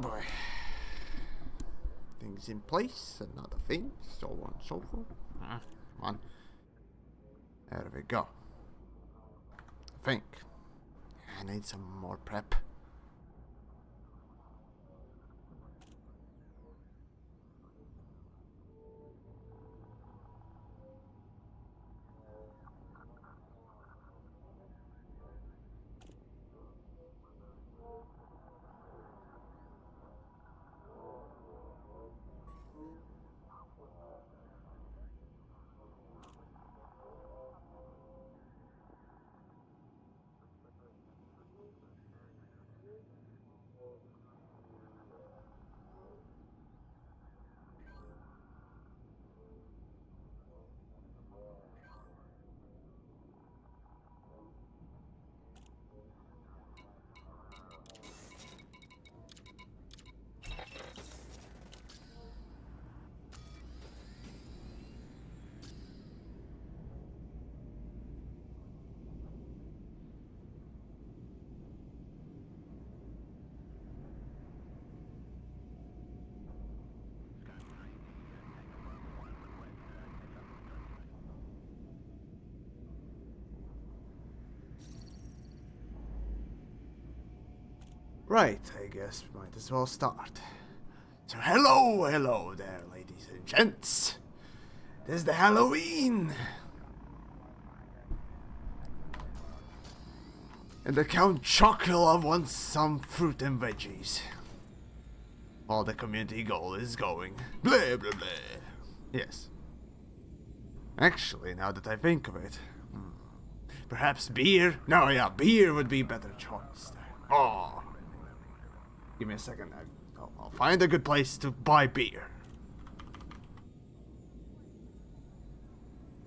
boy. Things in place, another thing, so on and so forth. Come on. There we go. I think. I need some more prep. Right, I guess we might as well start. So hello there, ladies and gents. This is the Halloween. And the Count Chocula wants some fruit and veggies. While the community goal is going. Blah blah blah. Yes. Actually, now that I think of it, perhaps beer? No, yeah, beer would be a better choice. Oh. Give me a second. I'll find a good place to buy beer.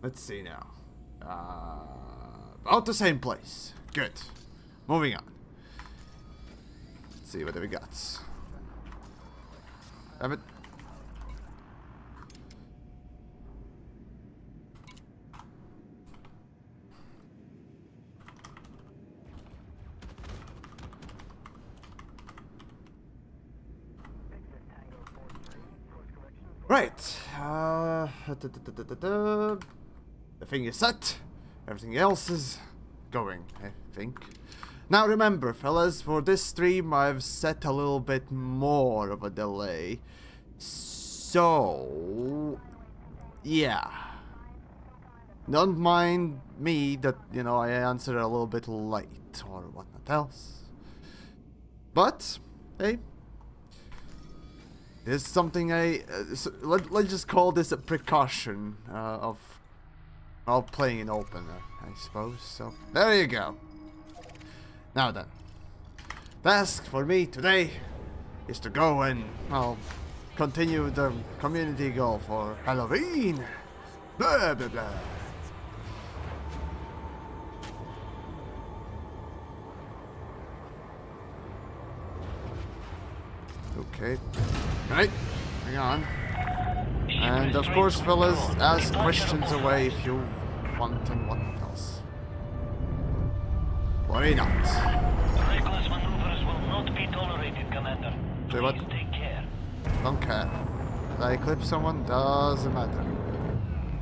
Let's see now. About the same place. Good. Moving on. Let's see what we got. Damn it. Right, the thing is set, everything else is going, I think. Now remember, fellas, for this stream I've set a little bit more of a delay. So, yeah. Don't mind me that, you know, I answer a little bit late or whatnot else. But, hey. There's something let's just call this a precaution of playing an opener, I suppose. So there you go. Now then, task for me today is to go and continue the community goal for Halloween. Blah blah blah. Okay. Right, hang on. And of course, fellas, ask questions away if you want and what else. Worry not. Reckless maneuvers will not be tolerated, Commander. Say what? Please take care. Don't care. If I clip someone, doesn't matter.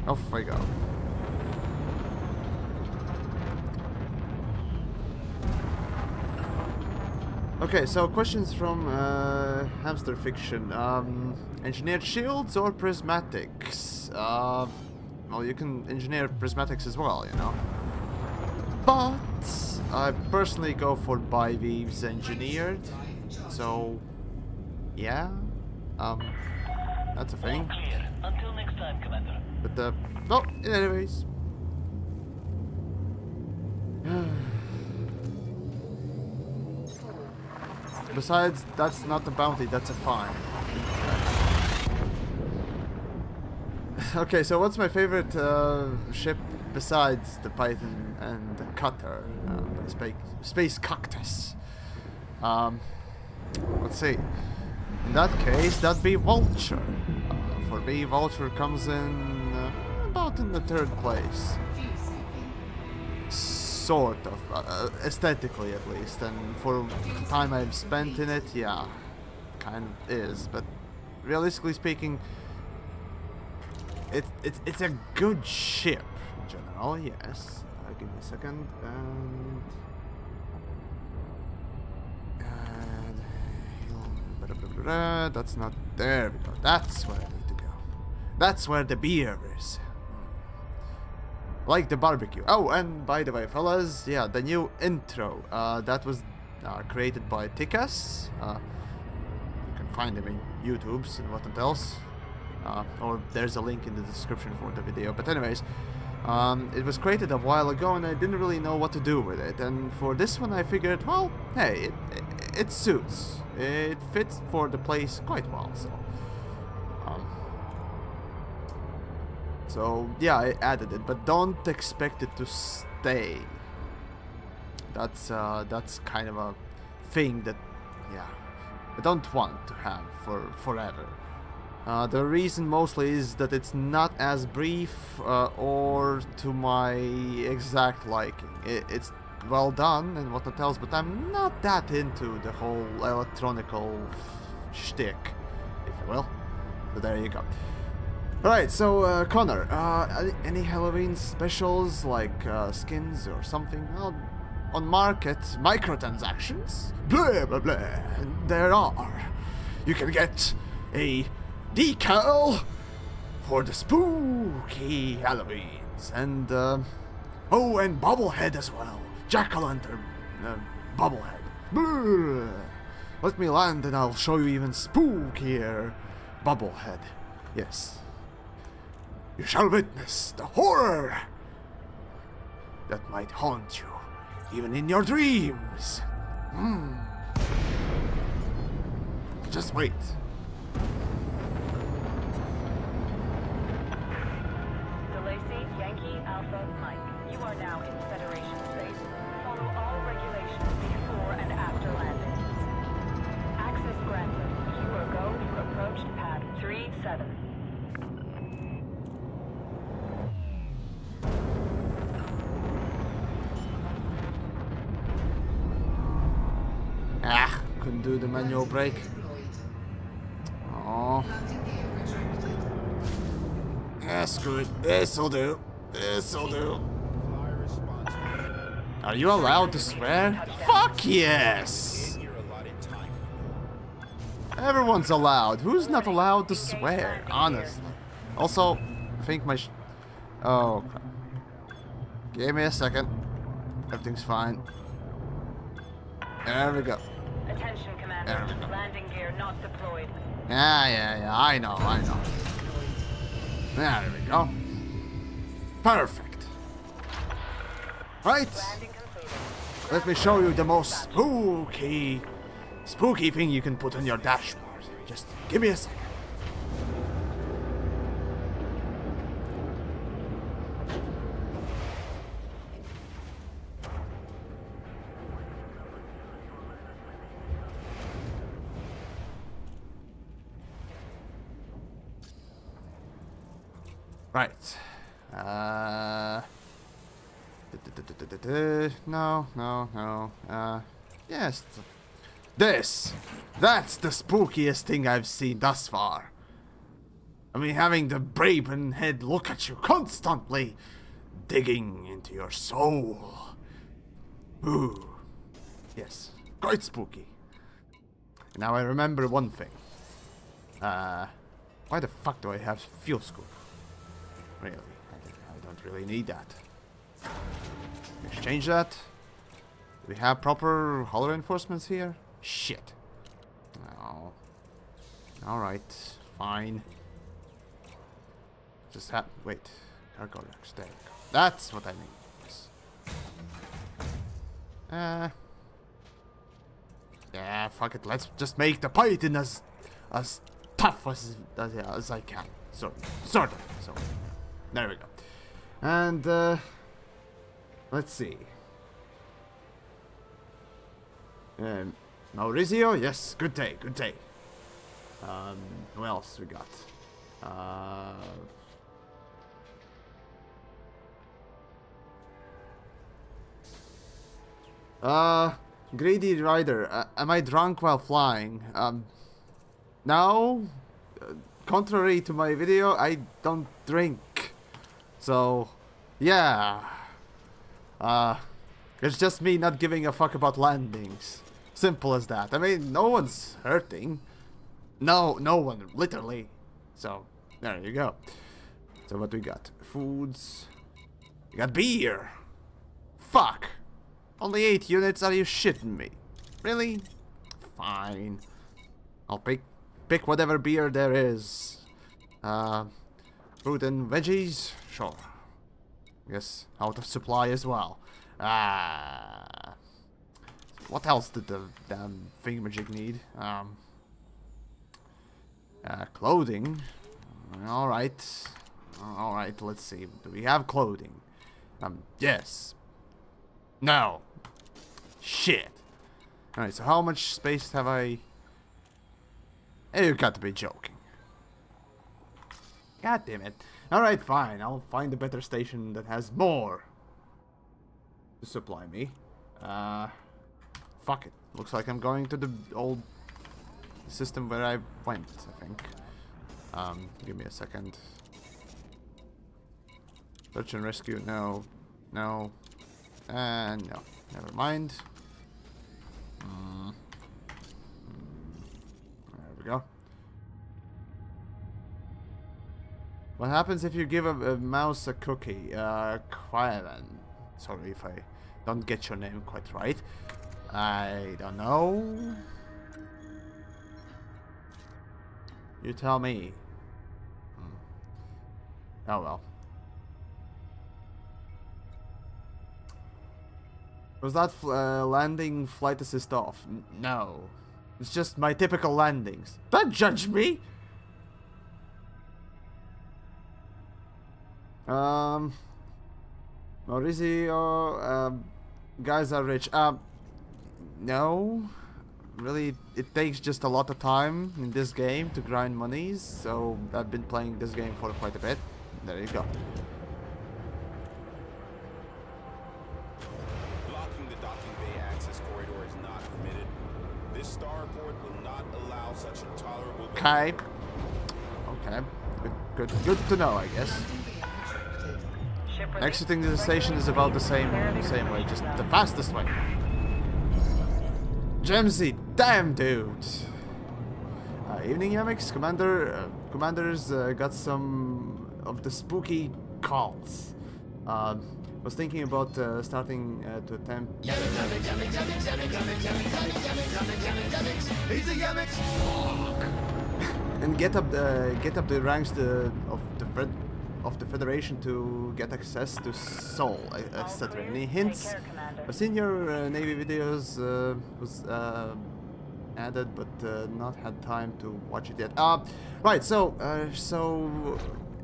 Off we go. Okay, so questions from Hamster Fiction. Engineered shields or prismatics? Well, you can engineer prismatics as well, you know. But I personally go for biweaves engineered. So, yeah, that's a thing. Clear. Until next time, Commander. But oh, anyways. Besides, that's not a bounty, that's a fine. Okay, so what's my favorite ship besides the Python and the Cutter? Space Cactus. Let's see. In that case, that'd be Vulture. For me, Vulture comes in about in the 3rd place. Sort of, aesthetically at least, and for the time I've spent in it, yeah, kind of is, but realistically speaking, it's a good ship in general. Yes. Give me a second. That's not there. Because that's where I need to go. That's where the beer is. Like the barbecue. Oh, and by the way, fellas, yeah, the new intro that was created by Tikas. You can find him in YouTube's and what else. Or there's a link in the description for the video. But anyways, it was created a while ago, and I didn't really know what to do with it. And for this one, I figured, well, hey, it suits. It fits for the place quite well. So yeah, I added it, but don't expect it to stay. That's kind of a thing that, yeah, I don't want to have for forever. The reason mostly is that it's not as brief or to my exact liking. It's well done and what else, but I'm not that into the whole electronical shtick, if you will. So there you go. Alright, so Connor, any Halloween specials like skins or something? Well, on market, microtransactions? Blah blah blah. There are. You can get a decal for the spooky Halloweens, and oh, and bobblehead as well. Jack-o'-lantern bobblehead. Brr. Let me land and I'll show you even spookier bobblehead. Yes. You shall witness the horror that might haunt you even in your dreams. Just wait. Yankee Alpha Mike, you are now in Federation space. Follow all regulations before and after landing. Access granted. You are go to approach pad 37. Couldn't do the manual brake. Oh. Yeah, screw it. This'll do. This'll do. Are you allowed to swear? Fuck yes! Everyone's allowed. Who's not allowed to swear? Honestly. Also, I think my oh crap. Give me a second. Everything's fine. There we go. Attention, Commander. Landing gear not deployed. Yeah, I know. There we go. Perfect. Right. Let me show you the most spooky thing you can put on your dashboard. Just give me a second. Right. No. Yes. That's the spookiest thing I've seen thus far. I mean, having the Braben head look at you constantly, digging into your soul. Ooh. Yes. Quite spooky. Now I remember one thing. Why the fuck do I have fuel scoop? Really, I don't really need that. Exchange that. Do we have proper hull reinforcements here? Shit. No. Alright, fine. Just wait. Cargo racks, there we go. That's what I mean. Yes. Yeah, fuck it. Let's just make the Python as tough as I can. Sort of. So, there we go. And let's see. Maurizio, yes, good day. Who else we got? Greedy Rider, am I drunk while flying? Now, contrary to my video, I don't drink. So, yeah. It's just me not giving a fuck about landings. Simple as that. I mean, no one's hurting. No one, literally. So, there you go. So what we got? Foods. We got beer. Fuck. Only 8 units? Are you shitting me? Really? Fine. I'll pick whatever beer there is. Fruit and veggies? Sure. Guess out of supply as well. What else did the damn thingamajig need? Clothing. Alright. Alright, let's see. Do we have clothing? Yes. No. Shit. Alright, so how much space have I... Hey, you got to be joking. God damn it. Alright, fine. I'll find a better station that has more to supply me. Fuck it. Looks like I'm going to the old system where I went, I think. Give me a second. Search and rescue, no. No. And no. Never mind. There we go. What happens if you give a mouse a cookie? Quailan. Sorry if I don't get your name quite right. I don't know. You tell me. Oh well. Was that landing flight assist off? No. It's just my typical landings. Don't judge me! Maurizio, guys are rich. No. Really, it takes just a lot of time in this game to grind monies, so I've been playing this game for quite a bit. There you go. Blocking the docking bay access corridor is not permitted. This starport will not allow such intolerable Okay. Okay. Good to know, I guess. Exiting the station is about the same way, just the fastest way. Gemsy, damn dude. Evening Yamix, commanders got some of the spooky calls. Was thinking about starting to attempt and get up the ranks of the Federation to get access to Soul, etc. Any hints? I've seen your Navy videos was added, but not had time to watch it yet. Right. So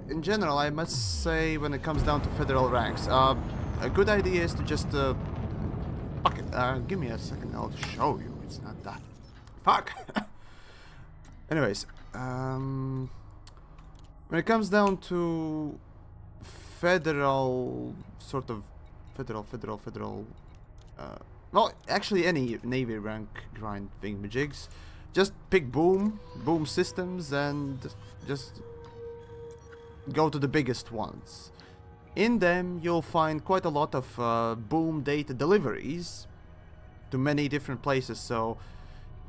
in general, I must say, when it comes down to federal ranks, a good idea is to just fuck it. Give me a second. I'll show you. It's not that. Fuck. Anyways, when it comes down to federal, well, actually any Navy rank grind thingamajigs, just pick boom systems and just go to the biggest ones. In them, you'll find quite a lot of boom data deliveries to many different places, so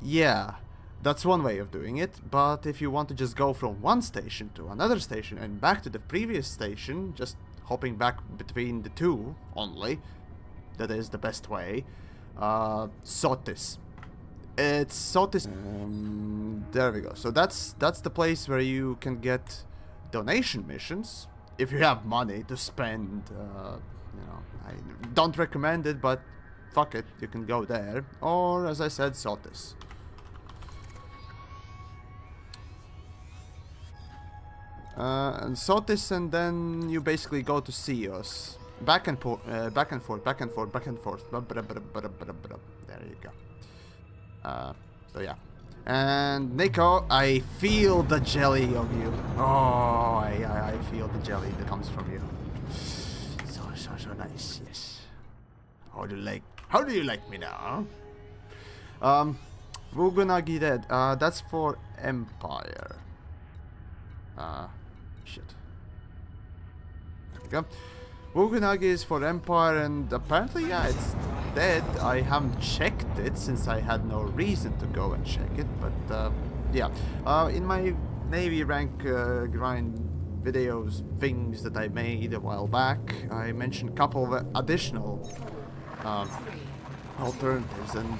yeah. That's one way of doing it, but if you want to just go from one station to another station and back to the previous station, just hopping back between the two only, that is the best way. Sotis. It's Sotis. There we go. So that's the place where you can get donation missions if you have money to spend. You know, I don't recommend it, but fuck it, you can go there. Or, as I said, Sotis. And Sotis, and then you basically go to Ceos. Back and forth. There you go. So yeah. And Nico, I feel the jelly of you. Oh, I feel the jelly that comes from you. So nice, yes. How do you like me now? Wugunagi Red. That's for Empire. Shit. There we go. Wugunagi is for Empire, and apparently, yeah, it's dead. I haven't checked it since I had no reason to go and check it, but yeah. In my Navy rank grind videos, things that I made a while back, I mentioned a couple of additional alternatives, and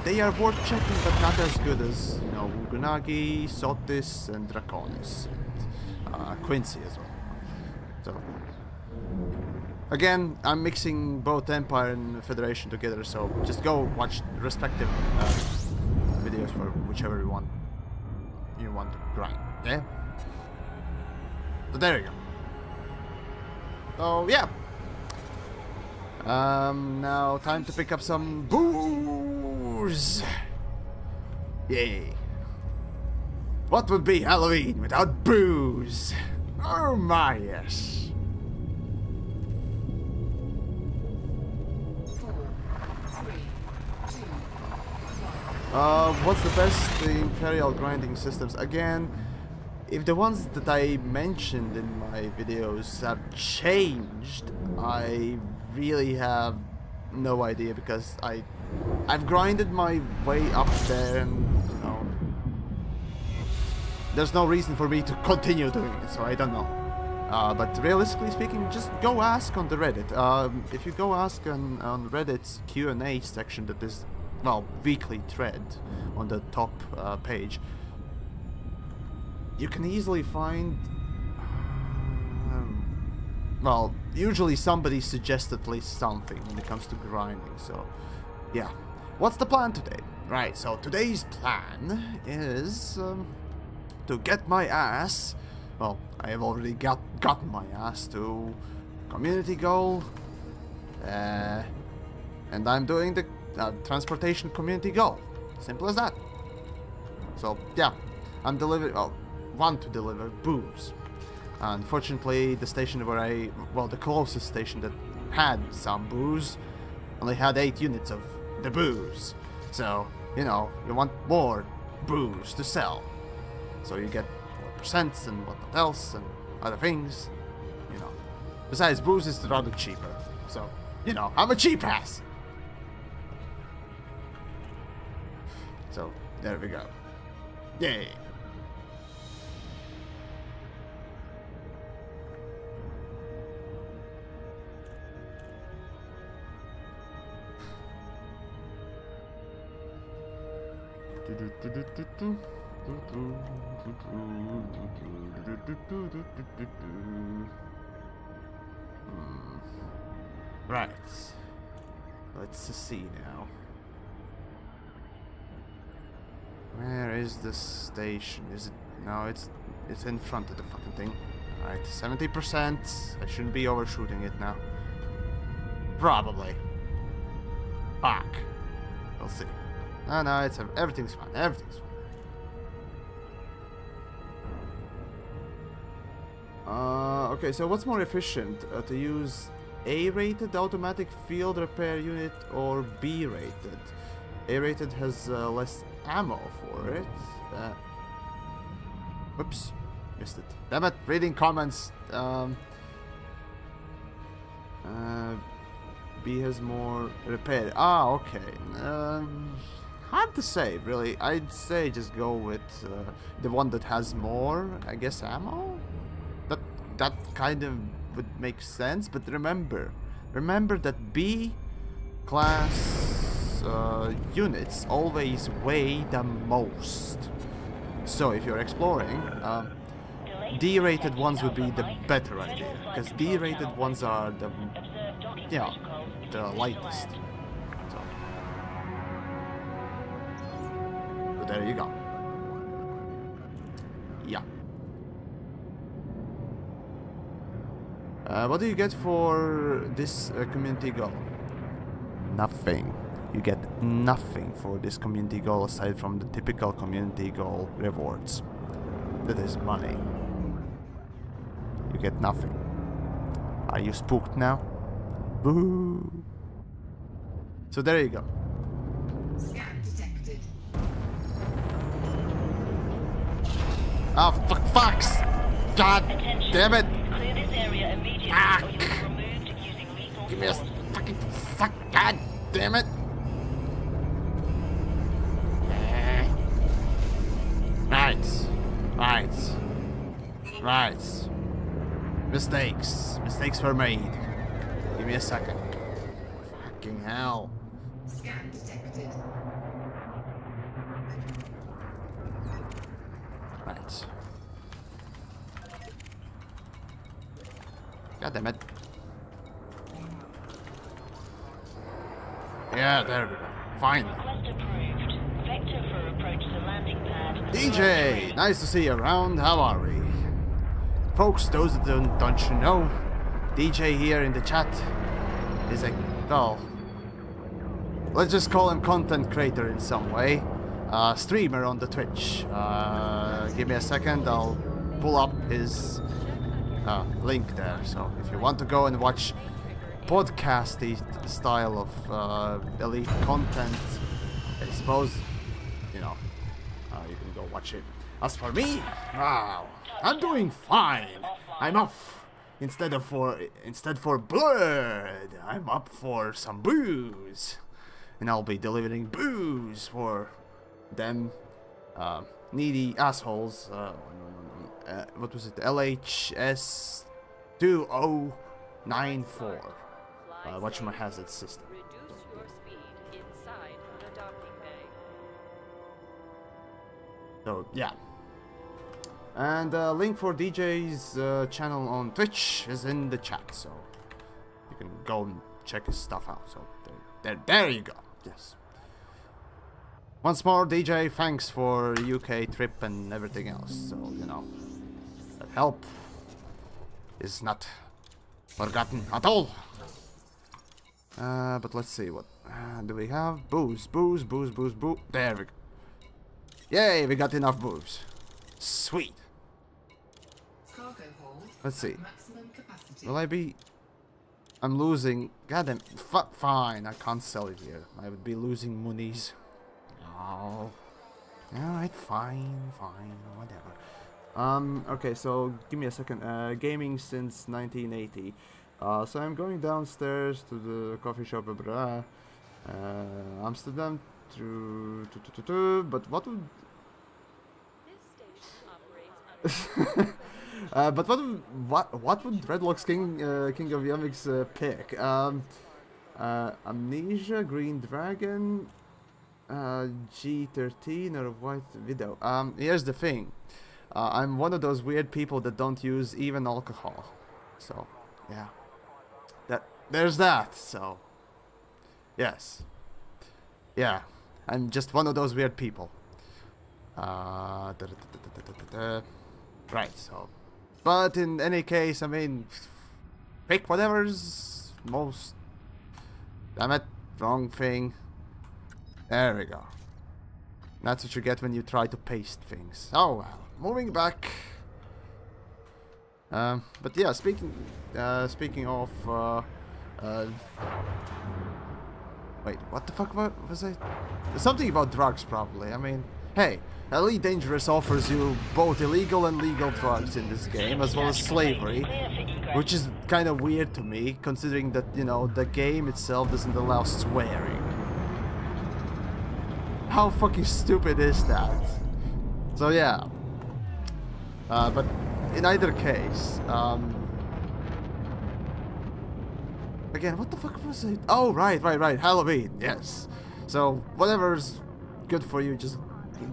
they are worth checking, but not as good as, you know, Wugunagi, Sotis, and Draconis, and Quincy as well. So again, I'm mixing both Empire and Federation together, so just go watch respective videos for whichever you want to grind. Yeah. So there you go. So yeah. Now time to pick up some booze. Yay. What would be Halloween without booze? Oh my, yes. What's the best Imperial grinding systems? Again, if the ones that I mentioned in my videos have changed, I really have no idea, because I've grinded my way up there, and you know, there's no reason for me to continue doing it, so I don't know. But realistically speaking, just go ask on the Reddit. If you go ask on Reddit's Q&A section, that is, well, weekly thread on the top page, you can easily find, well, usually somebody suggests at least something when it comes to grinding, so yeah. What's the plan today? Right, so today's plan is to get my ass, well, I have already gotten my ass to community goal, and I'm doing the transportation community goal. Simple as that. So yeah, I'm want to deliver booze. Unfortunately, the station where the closest station that had some booze only had 8 units of the booze. So, you know, you want more booze to sell. So you get 4% and what else and other things, you know. Besides, booze is rather cheaper. So, you know, I'm a cheap ass. So, there we go. Yay! Right. Let's see now. Where is the station? Is it? No, it's in front of the fucking thing. Alright, 70%. I shouldn't be overshooting it now. Probably. Fuck. We'll see. No, it's everything's fine. Everything's fine. Okay, so what's more efficient? To use A-rated automatic field repair unit or B-rated? A-rated has less ammo for it. Whoops, missed it. Damn it, reading comments. B has more repair. Ah, okay. Hard to say, really. I'd say just go with the one that has more, I guess, ammo? That kind of would make sense, but remember that B class units always weigh the most. So if you're exploring, D-rated ones would be the better idea, because D-rated ones are the lightest. So there you go. Yeah. What do you get for this community goal? Nothing. You get nothing for this community goal aside from the typical community goal rewards. That is money. You get nothing. Are you spooked now? Boo! So there you go. Scan detected. Oh, fucks! God damn it! Clear this area immediately Ah. or you'll be removed using lethal Give me a force. fucking fuck! God damn it! Right. Mistakes were made. Give me a second. Fucking hell. Scan detected. Right. God damn it. Yeah, there we go. Finally. Request approved. Vector for approach to landing pad. DJ, nice to see you around. How are we? Folks, those that don't you know, DJ here in the chat is a, well, let's just call him content creator in some way. Streamer on the Twitch. Give me a second, I'll pull up his link there. So if you want to go and watch podcasty style of elite content, I suppose, you know, you can go watch it. As for me, wow, I'm doing fine. I'm off. Instead for blood, I'm up for some booze, and I'll be delivering booze for them needy assholes. What was it? LHS 2094. Whatchamahazard system. Reduce your speed inside the docking bay. So yeah. And link for DJ's channel on Twitch is in the chat, so you can go and check his stuff out. So there you go. Yes. Once more, DJ, thanks for the UK trip and everything else. So you know, that help is not forgotten at all. But let's see what do we have? Booze. There we go. Yay, we got enough booze. Sweet. Cargo hold. Let's see. Maximum capacity. Will I be? I'm losing. Goddamn. Fine, I can't sell it here. I would be losing monies. Oh. Alright, fine, whatever. Okay, so give me a second. Gaming since 1980. So I'm going downstairs to the coffee shop, Amsterdam but what would This station operates under but what would Dreadlocks King of Yumix pick? Amnesia, Green Dragon, G13 or White Widow? Here's the thing. I'm one of those weird people that don't use even alcohol. So, yeah. There's that, so yes. Yeah. I'm just one of those weird people. Right, so but in any case, I mean, pick whatever's most, damn it, wrong thing. There we go. That's what you get when you try to paste things. Oh well, moving back. But yeah, speaking of wait, what the fuck was I? Something about drugs, probably. I mean, hey, Elite Dangerous offers you both illegal and legal drugs in this game, as well as slavery, which is kind of weird to me, considering that, you know, the game itself doesn't allow swearing. How fucking stupid is that? So yeah. But in either case, again, what the fuck was it? Oh, right, Halloween, yes. So, whatever's good for you, just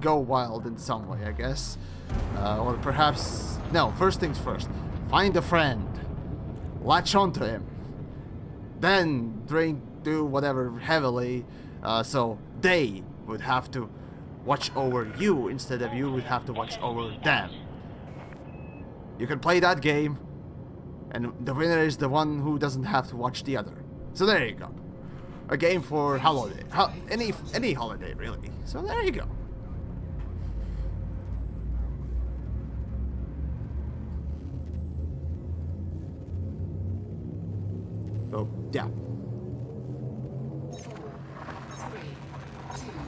go wild in some way, I guess. Or perhaps, no, first things first. Find a friend. Latch onto him. Then, do whatever heavily, so they would have to watch over you instead of you would have to watch over them. You can play that game, and the winner is the one who doesn't have to watch the other. So there you go. A game for holiday. Any holiday, really. So there you go. So, yeah. 4, 3, 2, 1.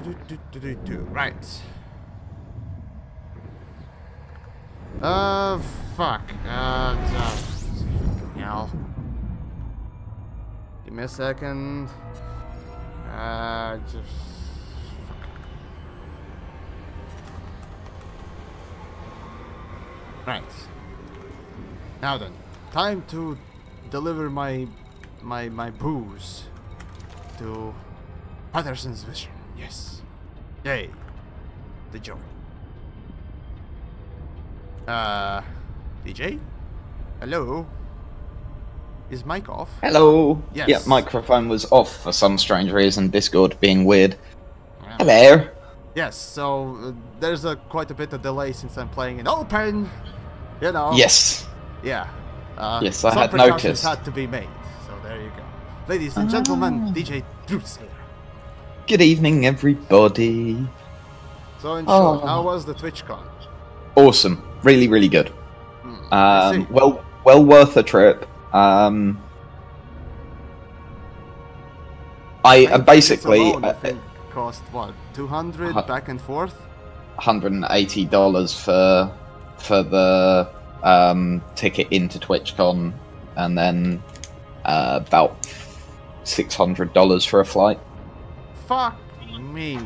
Right. Fuck. Fucking hell. Give me a second. Just... Fuck. Right. Now then. Time to deliver my booze to Patterson's vision. Yes. Yay. The joy. DJ? Hello? Is mic off? Hello. Yes. Yeah, microphone was off for some strange reason. Discord being weird. Yeah. Hello. Yes, so there's quite a bit of delay since I'm playing in open. You know. Yes. Yeah. Yes, I some had precautions noticed. had to be made. So there you go. Ladies and gentlemen, DJ Bruce here. Good evening, everybody. So in short, how was the TwitchCon? Awesome. Really, really good. I see. Well worth a trip. I basically Alone, I think cost what, 200 back and forth? $180 for the ticket into TwitchCon, and then about $600 for a flight. Fuck me.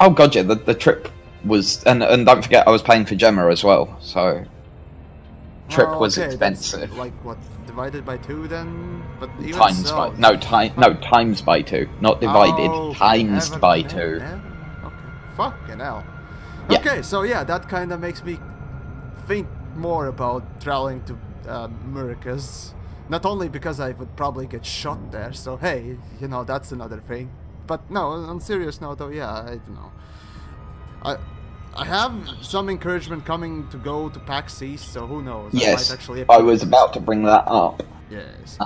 Oh god, yeah, the trip was, and don't forget I was paying for Gemma as well, so trip was okay, expensive. That's like what, divided by 2 then? But even Times so, by times by 2, not divided. Oh, times never- by never- 2. never? Okay. Fucking hell. Yeah. Okay, so yeah, that kind of makes me think more about traveling to Americas. Not only because I would probably get shot there, so hey, you know, that's another thing. But no, on serious note though, yeah, I don't know. I have some encouragement coming to go to PAX East, so who knows? Yes, might actually I was about to bring that up. Yes.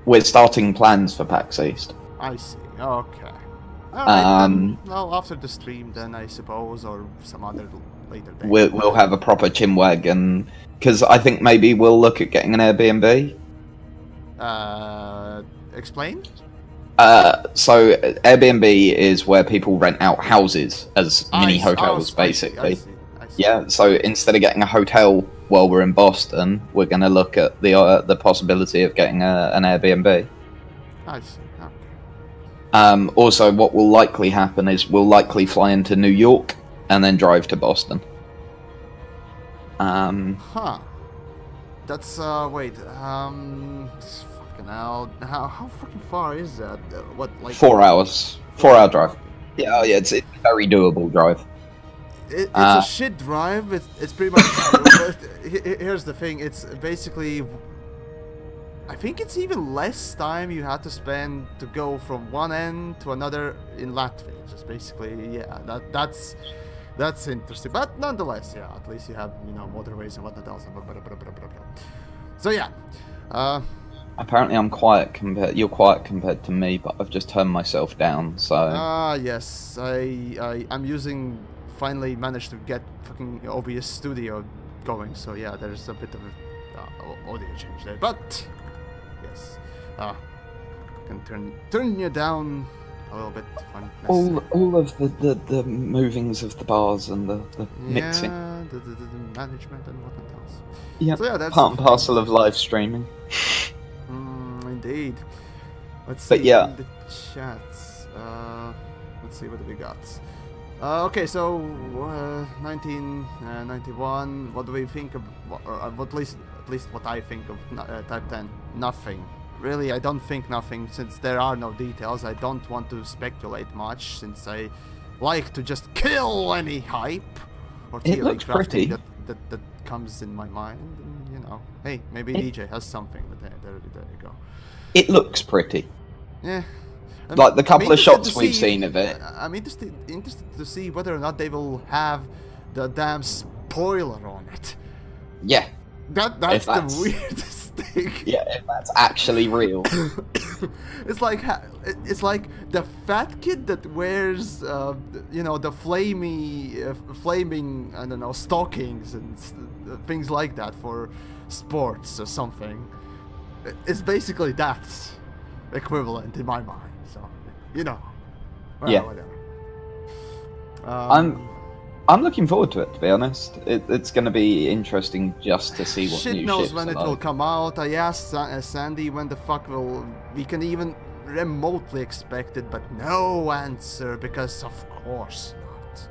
We're starting plans for PAX East. I see. Okay. Alright, then, Um, well, after the stream then, I suppose, or some other later day. we'll have a proper chinwag, because I think maybe we'll look at getting an Airbnb. Explain? So Airbnb is where people rent out houses as mini hotels, basically. I see. Yeah, so instead of getting a hotel while we're in Boston, we're going to look at the possibility of getting an Airbnb. I see. Okay. Also, what will likely happen is we'll likely fly into New York and then drive to Boston. Huh. That's, wait, fucking hell. How fucking far is that? What, like... 4 hours. 4-hour drive. Yeah, oh yeah, it's a very doable drive. It's a shit drive. It's pretty much... Here's the thing. It's basically... I think it's even less time you had to spend to go from one end to another in Latvia. Just basically, yeah, that's interesting. But nonetheless, yeah, at least you have, you know, motorways and whatnot else. So yeah. Apparently I'm quiet you're quiet compared to me, but I've just turned myself down, so... Yes, I'm finally managed to get fucking OBS Studio going, so yeah, there's a bit of a audio change there, but... Yes. Can turn you down a little bit. All of the movings of the bars and the mixing. Yeah, the management and whatnot else. Yeah, so yeah, that's part and parcel of live streaming. Indeed. Let's see But yeah. in the chats. Let's see what we got. Okay, so 1991. What do we think of? Or at least what I think of Type 10. Nothing. Really, I don't think nothing, since there are no details. I don't want to speculate much, since I like to just kill any hype or It looks pretty. that comes in my mind. And, you know, hey, maybe DJ has something, but there you go. It looks pretty. Yeah. Like the couple of shots to we've see- seen of it. I'm interested to see whether or not they will have the damn spoiler on it. Yeah. That's the that's- weirdest thing. Yeah, if that's actually real. It's like the fat kid that wears, you know, the flaming, I don't know, stockings and things like that for sports or something. It's basically that equivalent in my mind. So, you know. Well, Yeah. Whatever. I'm looking forward to it, to be honest. It's going to be interesting just to see what shit new knows ships when are it will like. come out. I asked Sandy when the fuck we can even remotely expect it, but no answer, because of course not.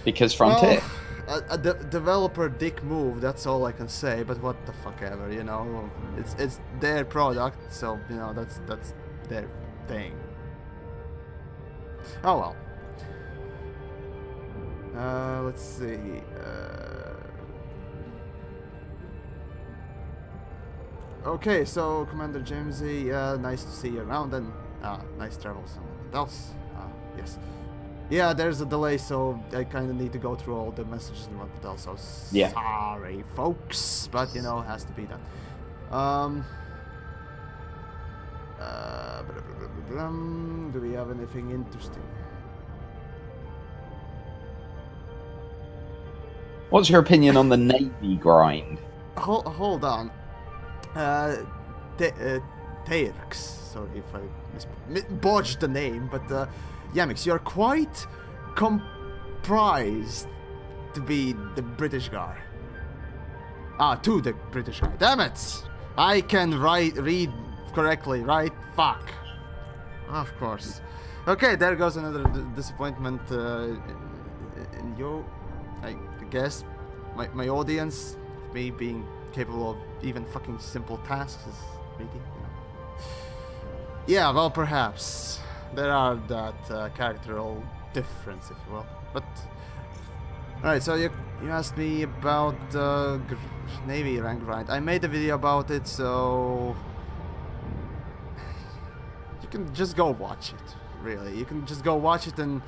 Because Frontier. Well, a developer dick move, that's all I can say, but what the fuck ever, you know. It's their product, so, you know, that's their thing. Oh well. Let's see. Okay, so Commander Jamesy, nice to see you around, and nice travels. And what else? Yes. Yeah, there's a delay, so I kind of need to go through all the messages and what else. So Yeah. sorry, folks, but you know, it has to be done. Do we have anything interesting? What's your opinion on the Navy grind? Hold on. Tairx. Sorry if I botched the name, but Yamix, you're quite comprised to be the British guy. To the British guy. Damn it! I can read correctly, right? Fuck. Of course. Okay, there goes another disappointment in you. I guess my audience, me being capable of even fucking simple tasks, is really, you know. Yeah, well, perhaps there are that characteral difference, if you will. But all right, so you asked me about Navy rank grind. I made a video about it, so you can just go watch it. Really, you can just go watch it and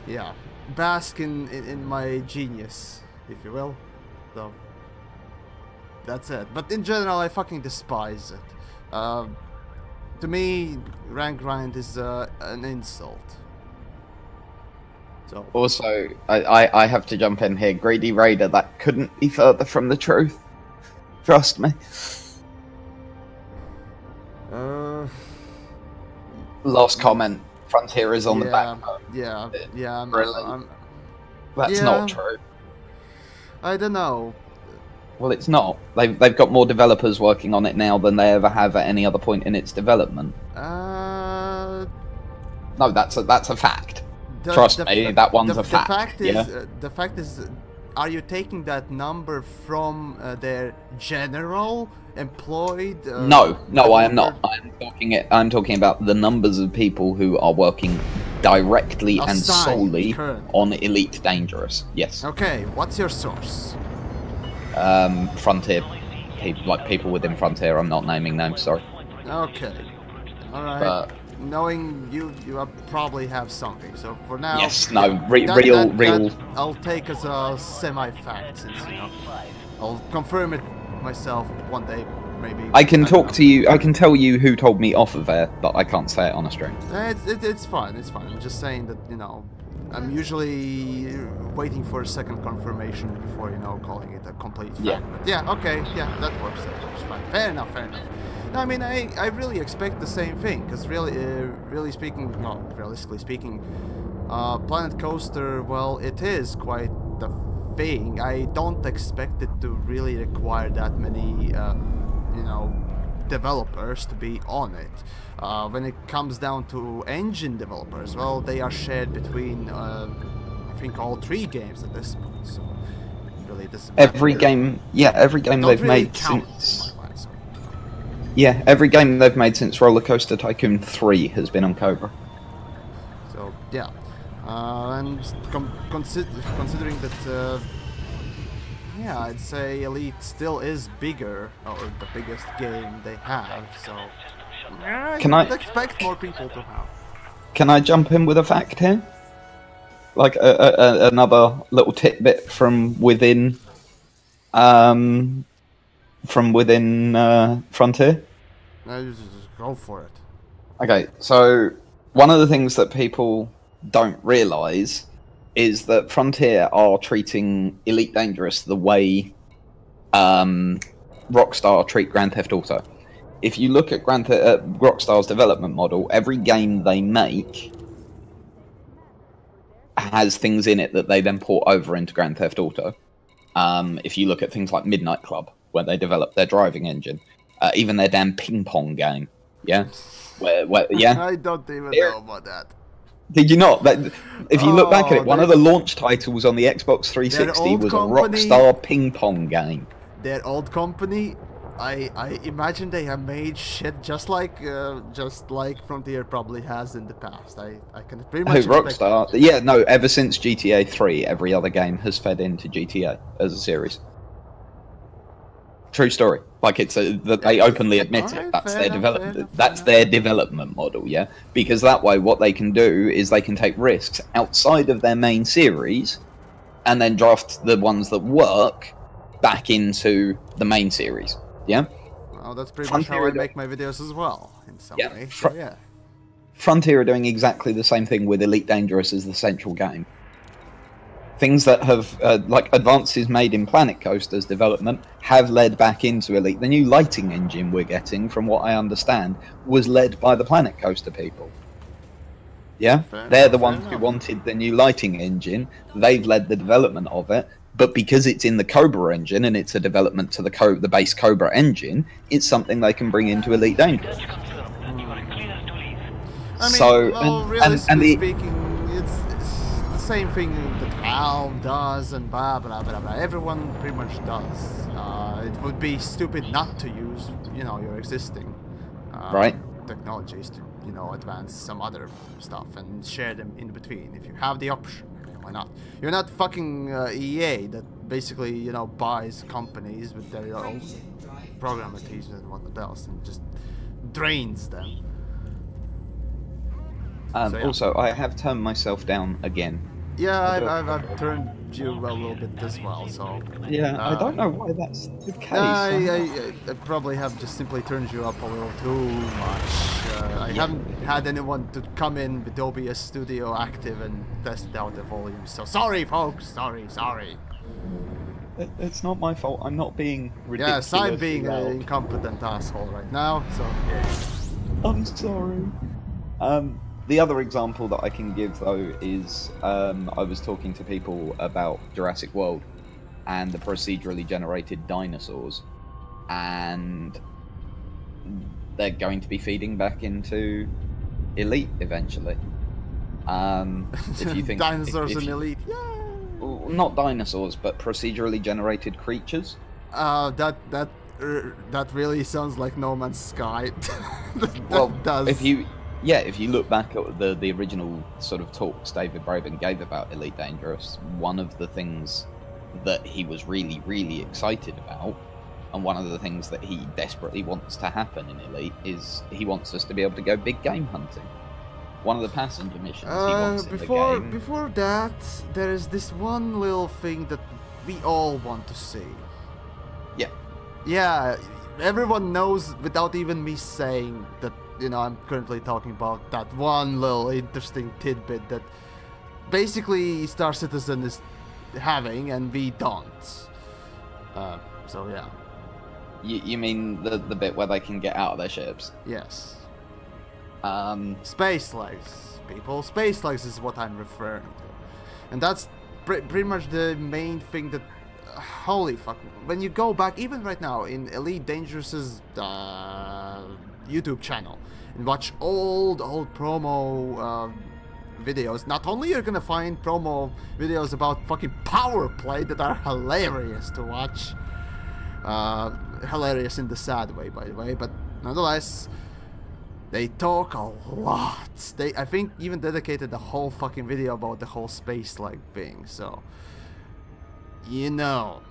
yeah, bask in my genius, if you will. So that's it. But in general, I fucking despise it. To me, rank grind is an insult. So Also, I have to jump in here. Greedy Raider, that couldn't be further from the truth. Trust me. Last comment. Frontier is on the back. Yeah. Really? That's yeah, not true. I don't know. Well, it's not. They've got more developers working on it now than they ever have at any other point in its development. No, that's a fact. Trust me, that one's a fact. The fact is, are you taking that number from their general employed? No, I am not. I'm talking about the numbers of people who are working directly and solely on Elite Dangerous. Yes. Okay, what's your source? Frontier, people within Frontier. I'm not naming names. Sorry. Okay. All right. But knowing you probably have something. So for now, yes, no, real. I'll take as a semi-fact, since you know I'll confirm it myself one day, maybe. I can talk to you. I can tell you who told me off of air, but I can't say it on a stream. It's fine. It's fine. I'm just saying that, you know, I'm usually waiting for a second confirmation before, you know, calling it a complete fact. Yeah. Yeah. Okay. Yeah, that works. Fine. Fair enough. No, I mean, I really expect the same thing, because realistically speaking, Planet Coaster, well, it is quite the thing. I don't expect it to really require that many, you know, developers to be on it. When it comes down to engine developers, well, they are shared between, I think, all 3 games at this point. So really, this every game they've made since. Yeah, every game they've made since Roller Coaster Tycoon 3 has been on Cobra. So yeah, and considering that, yeah, I'd say Elite still is bigger, or the biggest game they have. So I expect more people to have. Can I jump in with a fact here? Like another little tidbit from within. Frontier? No, just go for it. Okay, so one of the things that people don't realise is that Frontier are treating Elite Dangerous the way Rockstar treat Grand Theft Auto. If you look at Rockstar's development model, every game they make has things in it that they then port over into Grand Theft Auto. If you look at things like Midnight Club, where they developed their driving engine, even their damn ping pong game, yeah, yeah. I don't even know about that. Did you not? If you look back at it, one of the launch titles on the Xbox 360 was a Rockstar ping pong game. Their old company, I imagine they have made shit just like Frontier probably has in the past. I can pretty much Rockstar? Yeah, no. Ever since GTA 3, every other game has fed into GTA as a series. True story. Like they openly admit it. That's their development. That's their development model. Yeah, because that way, what they can do is they can take risks outside of their main series, and then draft the ones that work back into the main series. Yeah. Well, that's pretty much how I make my videos as well, in some way. So, yeah. Frontier are doing exactly the same thing with Elite Dangerous as the central game. Things that have, like advances made in Planet Coaster's development, have led back into Elite. The new lighting engine we're getting, from what I understand, was led by the Planet Coaster people. Yeah? They're the ones who wanted the new lighting engine. They've led the development of it. But because it's in the Cobra engine, and it's a development to the base Cobra engine, it's something they can bring into Elite Dangerous. I mean, So, well, realistically speaking, it's the same thing that Valve does and blah blah blah blah. Everyone pretty much does. It would be stupid not to use, you know, your existing technologies to, you know, advance some other stuff and share them in between if you have the option. Why not? You're not fucking EA that basically, you know, buys companies with their own programmers and what else and just drains them. So, yeah. Also, I have turned myself down again. Yeah, I've turned you a little bit as well, so... Yeah, I don't know why that's the case. I probably have just simply turned you up a little too much. I haven't had anyone to come in with OBS Studio active and test out the volume, so sorry folks, sorry. It's not my fault, I'm not being ridiculous. Yes, I'm being an incompetent asshole right now, so yeah. I'm sorry. The other example that I can give, though, is I was talking to people about Jurassic World and the procedurally generated dinosaurs, and they're going to be feeding back into Elite eventually. If you think dinosaurs in Elite, not dinosaurs, but procedurally generated creatures. That really sounds like No Man's Sky. that does. If you look back at the original sort of talks David Braben gave about Elite Dangerous, one of the things that he was really, really excited about, and one of the things that he desperately wants to happen in Elite, is he wants us to be able to go big game hunting. One of the passenger missions he wants in the game... Before that, there is this one little thing that we all want to see. Yeah. Yeah, everyone knows without even me saying that, you know, I'm currently talking about that one little interesting tidbit that basically Star Citizen is having and we don't. So yeah. You mean the bit where they can get out of their ships? Yes. Space legs, people. Space legs is what I'm referring to. And that's pretty much the main thing that... holy fuck. When you go back, even right now, in Elite Dangerous's YouTube channel, and watch old promo videos, not only you're gonna find promo videos about fucking power play that are hilarious to watch, hilarious in the sad way, by the way, but nonetheless, they talk a lot. They, I think, even dedicated a whole fucking video about the whole space leg thing, so, you know.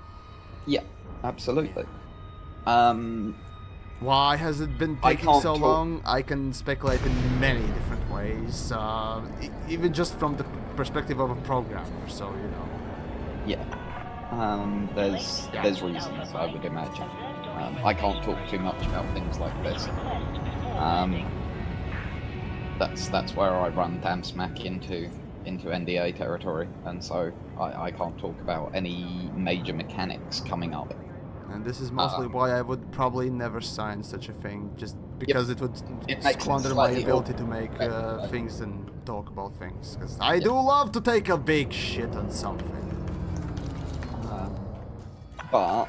Yeah, absolutely. Why has it been taking so long? I can speculate in many different ways, even just from the perspective of a programmer, so, you know. Yeah. There's reasons, I would imagine. I can't talk too much about things like this. That's where I run damn smack into NDA territory, and so I can't talk about any major mechanics coming up. And this is mostly why I would probably never sign such a thing, just because it would It makes it squander my slightly ability to make things and talk about things. Because I do love to take a big shit on something. But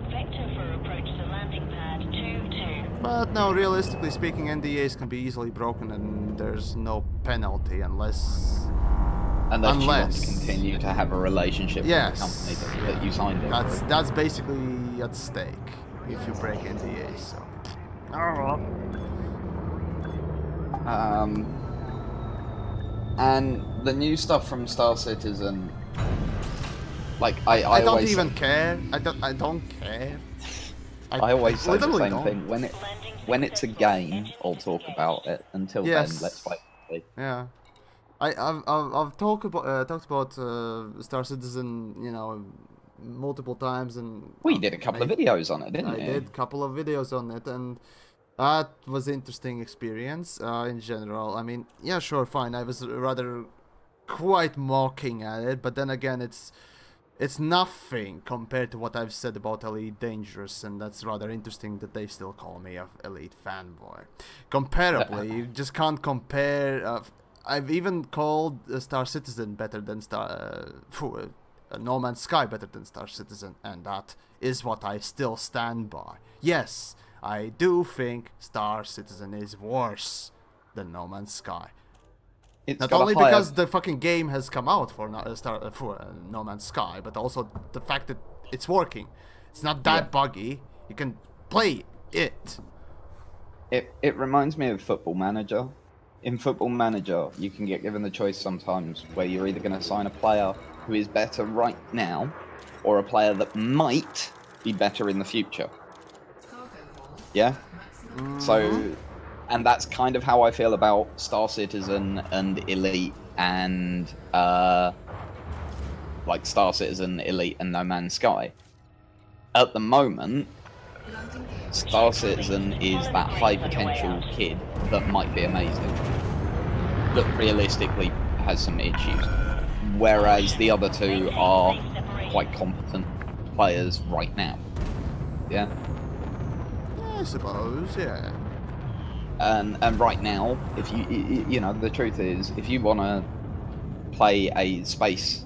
Vector for approach to landing pad 2-2. But no, realistically speaking, NDAs can be easily broken and there's no penalty unless you want to continue to have a relationship with the company that you signed it with. That's basically at stake if you break NDAs. So. And the new stuff from Star Citizen, like I don't always even care. I don't care. I always say the literally same thing. When it's a game, I'll talk about it. Until then, let's wait. Yeah, I've talked about Star Citizen, you know, multiple times, and we did a couple of videos on it, didn't we? I did a couple of videos on it, and that was an interesting experience in general. I mean, yeah, sure, fine. I was rather quite mocking at it, but then again, it's nothing compared to what I've said about Elite Dangerous, and that's rather interesting that they still call me a Elite fanboy. Comparably, you just can't compare. I've even called Star Citizen better than No Man's Sky better than Star Citizen, and that is what I still stand by. Yes, I do think Star Citizen is worse than No Man's Sky. Not only because the fucking game has come out for No Man's Sky, but also the fact that it's working. It's not that buggy. You can play it. It reminds me of Football Manager. In Football Manager, you can get given the choice sometimes where you're either going to sign a player who is better right now, or a player that might be better in the future. Yeah? So, and that's kind of how I feel about Star Citizen and Elite and, like Star Citizen, Elite and No Man's Sky. At the moment, Star Citizen is that high potential kid that might be amazing, that realistically has some issues. Whereas the other two are quite competent players right now. Yeah? I suppose, yeah. And right now, if you know, the truth is, if you want to play a space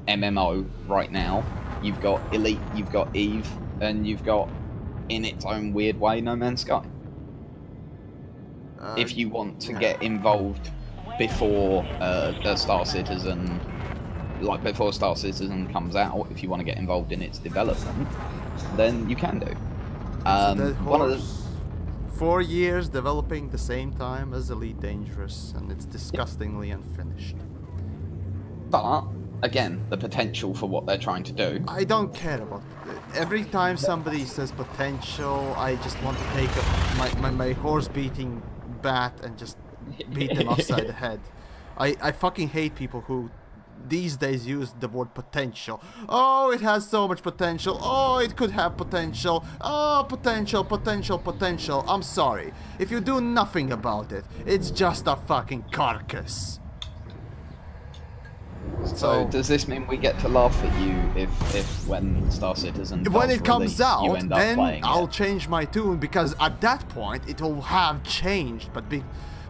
MMO right now, you've got Elite, you've got Eve, and you've got, in its own weird way, No Man's Sky. If you want to get involved before the Star Citizen, like before Star Citizen comes out, if you want to get involved in its development, then you can do. One of the 4 years developing the same time as Elite Dangerous, and it's disgustingly unfinished. But again, the potential for what they're trying to do. I don't care about it. Every time somebody says potential, I just want to take my horse-beating bat and just beat them upside the head. I fucking hate people who these days use the word potential. Oh, it has so much potential. Oh, it could have potential. Oh, potential, potential, potential. I'm sorry. If you do nothing about it, it's just a fucking carcass. So does this mean we get to laugh at you if when Star Citizen when it comes release, out, you end up then playing I'll it? change my tune, because at that point it will have changed. But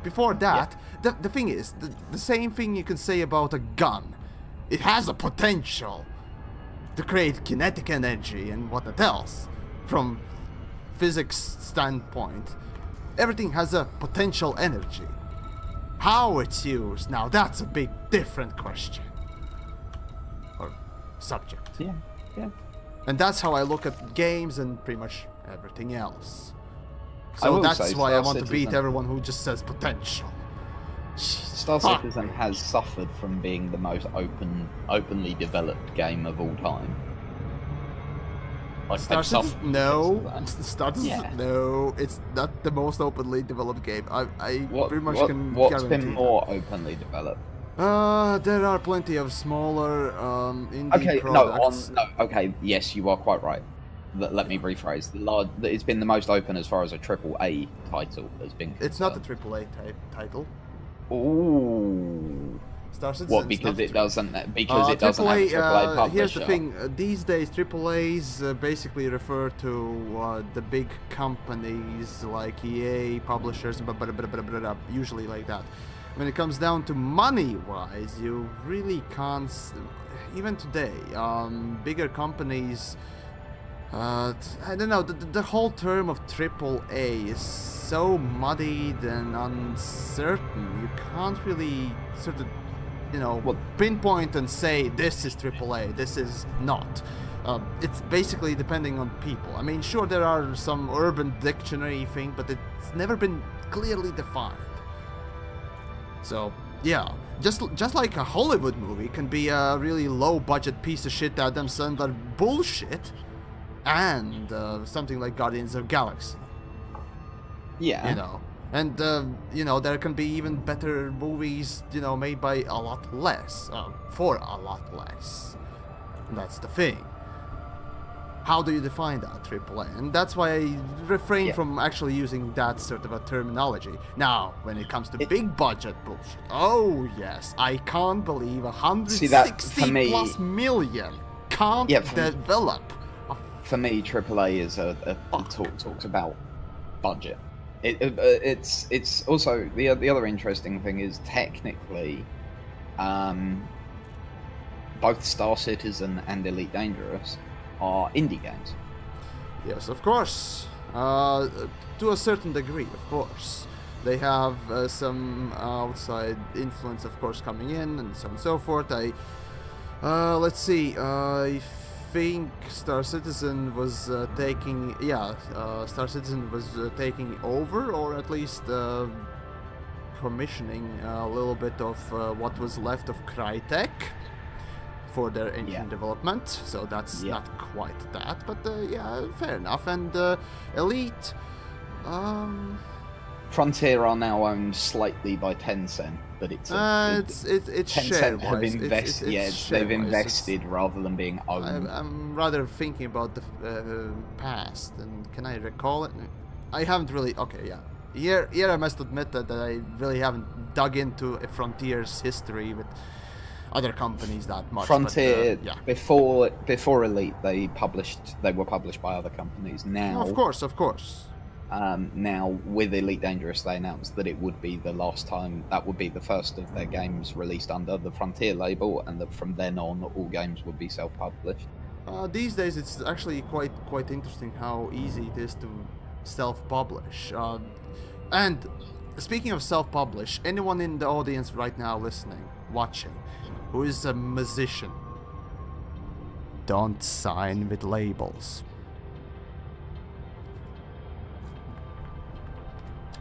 before that, the thing is, the same thing you can say about a gun. It has a potential to create kinetic energy and what else. From physics standpoint, everything has a potential energy. How it's used, now that's a big different question. Or subject. Yeah, yeah. And that's how I look at games and pretty much everything else. I So will that's say why I Star want to beat Citizen- everyone who just says potential. Star Fuck. Citizen has suffered from being the most openly developed game of all time. Like, Star they've Citizen? suffered No. because of that. Star Citizen? Yeah. No, it's not the most openly developed game. I pretty much can What's guarantee. been more openly developed? There are plenty of smaller indie products. Okay, yes, you are quite right. Let me rephrase. It's been the most open as far as a AAA title has been concerned. It's not a AAA type title. Ooh. Star Citizen. What? Because it doesn't. Because it doesn't have a AAA publisher. Here's the thing. These days, AAAs basically refer to the big companies like EA, publishers, usually like that. When it comes down to money-wise, you really can't. Even today, bigger companies. I don't know. The whole term of AAA is so muddied and uncertain. You can't really sort of, pinpoint and say this is AAA, this is not. It's basically depending on people. I mean, sure, there are some urban dictionary thing, but it's never been clearly defined. So yeah, just like a Hollywood movie can be a really low-budget piece of shit Adam Sandler bullshit, and something like Guardians of the Galaxy. Yeah. And, there can be even better movies, made by a lot less, for a lot less. That's the thing. How do you define that, AAA? And that's why I refrain from actually using that sort of a terminology. Now, when it comes to big budget bullshit, oh yes, I can't believe 160 plus million can't develop. For me, AAA is talks about budget. It's also the other interesting thing is technically, both Star Citizen and Elite Dangerous are indie games. Yes, of course. To a certain degree, of course. They have some outside influence, of course, coming in and so on and so forth. Let's see. I think Star Citizen was taking over, or at least commissioning a little bit of what was left of Crytek for their engine development. So that's not quite that, but yeah, fair enough. And Elite, Frontier are now owned slightly by Tencent, but it's Tencent have invested. They've invested rather than being owned. I'm rather thinking about the past, and can I recall it? I haven't really. Okay, yeah. Here I must admit that I really haven't dug into a Frontier's history with other companies that much. Frontier, before Elite, they were published by other companies. Now, of course. Now, with Elite Dangerous, they announced that it would be the last time, that would be the first of their games released under the Frontier label, and that from then on, all games would be self-published. These days, it's actually quite interesting how easy it is to self-publish. And speaking of self-publish, anyone in the audience right now listening, watching, who is a musician, don't sign with labels.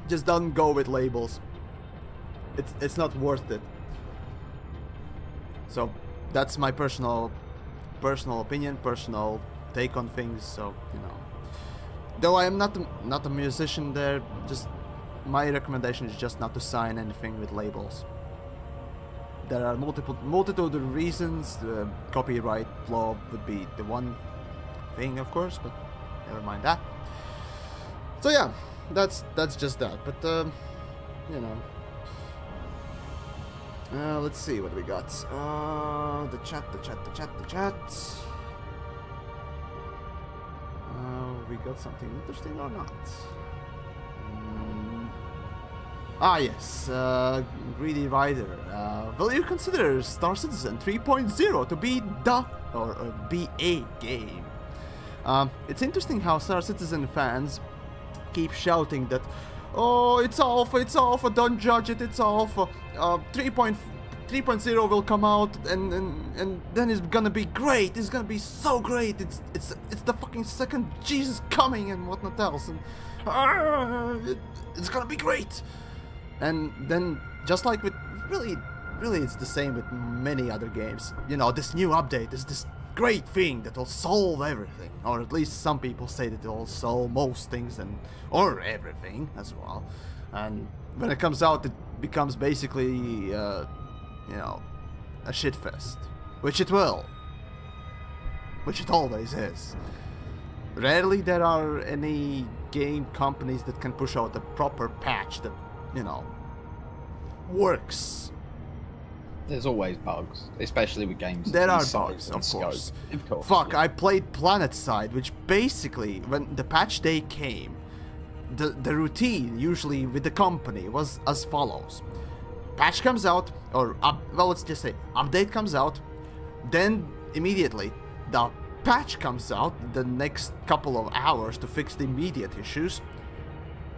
Just don't go with labels. It's not worth it. So that's my personal opinion, personal take on things. So though I am not a musician, there, just my recommendation is just not to sign anything with labels. There are multitude of reasons. Copyright law would be the one thing, of course, but never mind that. So yeah. That's just that, but let's see what we got. The chat. We got something interesting or not? Yes. Greedy Rider. Will you consider Star Citizen 3.0 to be be a game? It's interesting how Star Citizen fans keep shouting that, oh, it's alpha, don't judge it, it's alpha. 3.0 will come out, and then it's gonna be great. It's gonna be so great. It's the fucking second Jesus coming and whatnot else, and it's gonna be great. And then, just like with really, it's the same with many other games. This new update is this great thing that will solve everything, or at least some people say that it will solve most things or everything as well. And when it comes out, it becomes basically a shitfest, which it will, which it always is. Rarely there are any game companies that can push out a proper patch that works. There's always bugs, especially with games. There are this size bugs, and of scope. course. Of course. Fuck, yeah. I played PlanetSide, which basically, when the patch day came, the routine, usually with the company, was as follows. Patch comes out, or, well, let's just say, update comes out, then immediately, the patch comes out the next couple of hours to fix the immediate issues,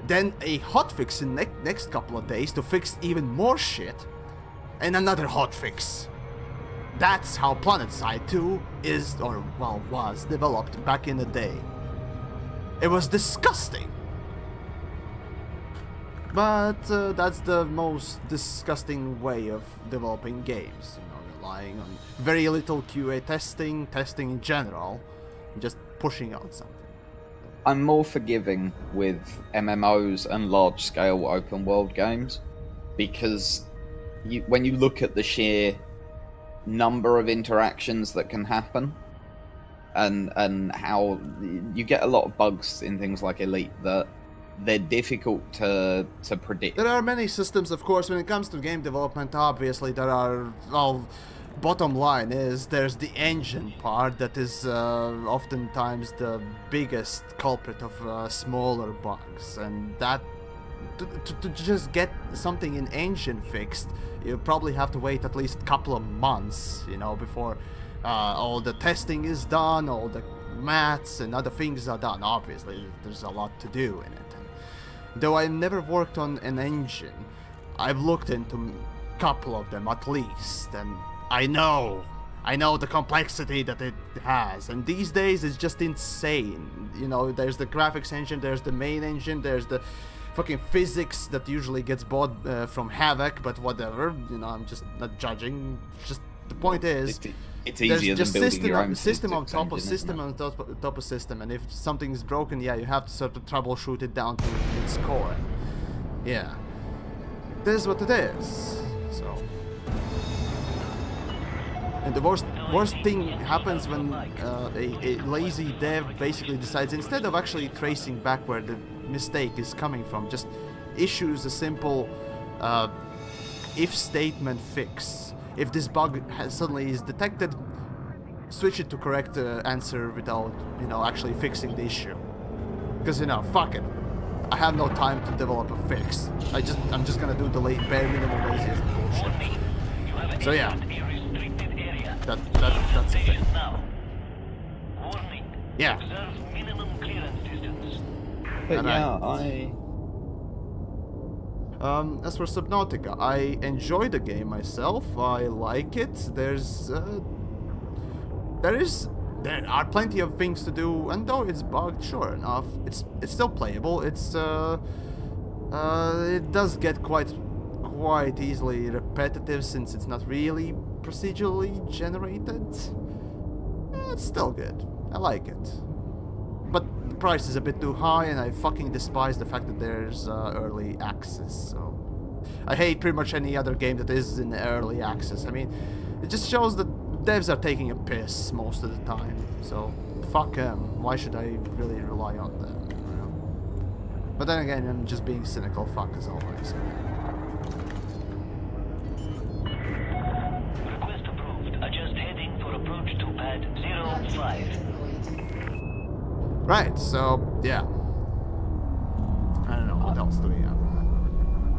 then a hotfix in next couple of days to fix even more shit, and another hotfix. That's how PlanetSide 2 is, or well, was developed back in the day. It was disgusting. But that's the most disgusting way of developing games, you know, relying on very little QA testing in general, just pushing out something. I'm more forgiving with MMOs and large-scale open-world games because when you look at the sheer number of interactions that can happen and how you get a lot of bugs in things like Elite that they're difficult to predict. There are many systems, of course. When it comes to game development, obviously there are, well, bottom line is there's the engine part that is oftentimes the biggest culprit of smaller bugs, and that to just get something in engine fixed, you probably have to wait at least a couple of months, you know, before all the testing is done, all the maths and other things are done. Obviously there's a lot to do in it. Though I never worked on an engine, I've looked into a couple of them at least, and I know the complexity that it has, and these days it's just insane. You know, there's the graphics engine, there's the main engine, there's the fucking physics that usually gets bought from Havoc, but whatever, you know, I'm just not judging. Just the point is, it's easier than building your own system on top of engine, system on top of system, and if something's broken, yeah, you have to sort of troubleshoot it down to its core. Yeah, this is what it is. So, and the worst thing happens when a lazy dev basically decides, instead of actually tracing back where the mistake is coming from, just issues a simple if statement fix. If this bug suddenly is detected, switch it to correct answer without, you know, actually fixing the issue. Because, you know, fuck it. I have no time to develop a fix. I'm just gonna do the bare minimum laziest bullshit. So yeah, that's the thing. Yeah. But yeah, as for Subnautica, I enjoy the game myself. I like it. There are plenty of things to do, and though it's bugged, sure enough, it's still playable. It does get quite easily repetitive since it's not really procedurally generated. It's still good. I like it. But the price is a bit too high, and I fucking despise the fact that there's early access. So I hate pretty much any other game that is in early access. I mean, it just shows that devs are taking a piss most of the time. So fuck them. Why should I really rely on them? You know? But then again, I'm just being cynical. Fuck as always. Request approved. Adjust heading for approach to pad 05. Right, so, yeah. I don't know, what else do we have?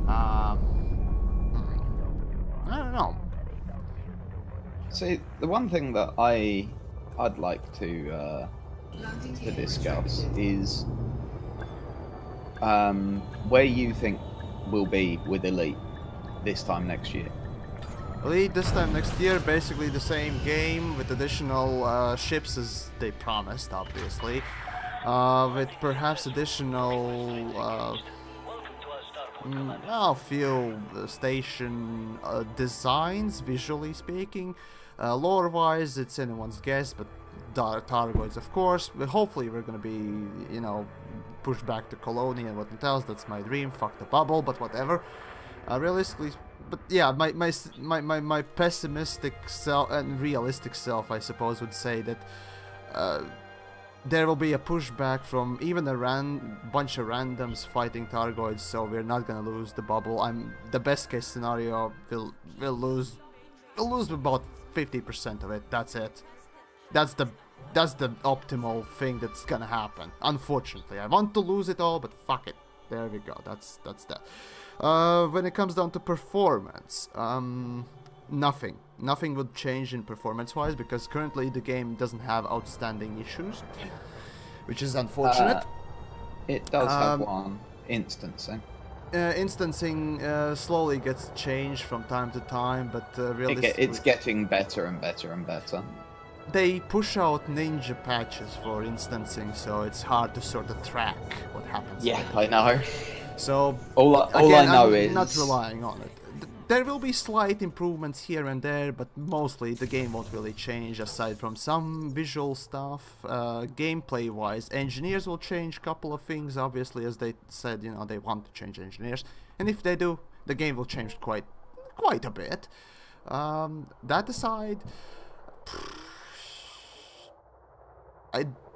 I don't know. see, the one thing that I'd like to discuss is where you think we'll be with Elite this time next year. Elite this time next year, basically the same game with additional ships as they promised, obviously. With perhaps additional, well, few station designs, visually speaking. Lore-wise, it's anyone's guess, but Targoids, of course. But hopefully we're gonna be, you know, pushed back to Colony and what else. That's my dream. Fuck the bubble, but whatever. Realistically, but yeah, my pessimistic self and realistic self, I suppose, would say that there will be a pushback from even a bunch of randoms fighting Targoids, so we're not gonna lose the bubble. The best case scenario, we'll lose I'll lose about 50% of it. That's it. That's the optimal thing that's gonna happen. Unfortunately, I want to lose it all, but fuck it. There we go. That's that. When it comes down to performance, nothing would change in performance-wise because currently the game doesn't have outstanding issues, which is unfortunate. It does have one instancing. Instancing slowly gets changed from time to time, but realistically, it's getting better and better and better. They push out ninja patches for instancing, so it's hard to sort of track what happens. Yeah, I know. So all I know is I'm not relying on it. There will be slight improvements here and there, but mostly the game won't really change aside from some visual stuff. Gameplay-wise, engineers will change a couple of things, obviously, as they said, you know, they want to change engineers. And if they do, the game will change quite a bit. That aside,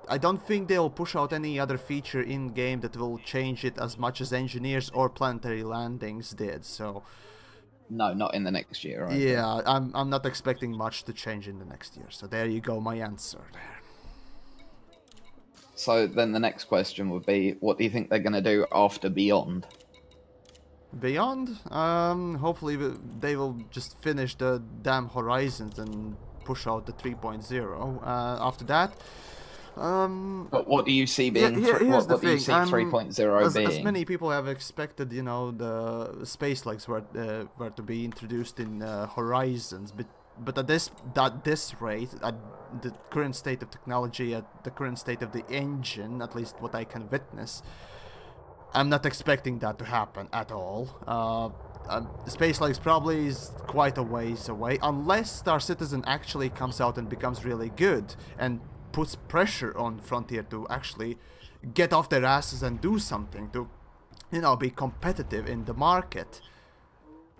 I don't think they'll push out any other feature in-game that will change it as much as engineers or planetary landings did, so... No, not in the next year, right? Yeah, I'm not expecting much to change in the next year. So there you go, my answer there. So then the next question would be, what do you think they're going to do after Beyond? Beyond? Hopefully they will just finish the damn Horizons and push out the 3.0. After that... but what do you see being? Here's the what do you see 3.0 being? As many people have expected, you know, the space legs were to be introduced in Horizons, but at this rate, at the current state of technology, at the current state of the engine, at least what I can witness, I'm not expecting that to happen at all. Space legs probably is quite a ways away, unless Star Citizen actually comes out and becomes really good and puts pressure on Frontier to actually get off their asses and do something to, you know, be competitive in the market.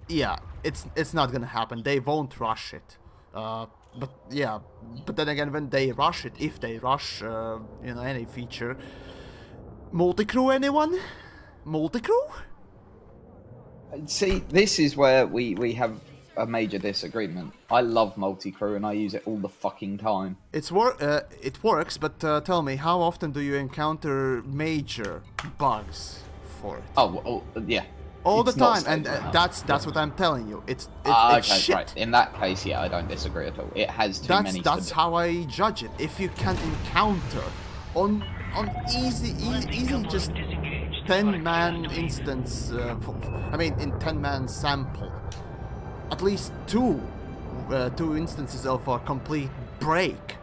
Yeah, it's not gonna happen. They won't rush it. But yeah, but then again, when they rush it, if they rush, you know, any feature, multi-crew, anyone? Multi-crew? See, this is where we have a major disagreement. I love multi-crew and I use it all the fucking time. It works, but tell me, how often do you encounter major bugs for it? Oh yeah. All the time, and that's what I'm telling you. It's okay, shit. Right. In that case, yeah, I don't disagree at all. It has too many. That's how I judge it. If you can encounter on easy just 10-man instance, I mean in 10-man sample, at least two instances of a complete break,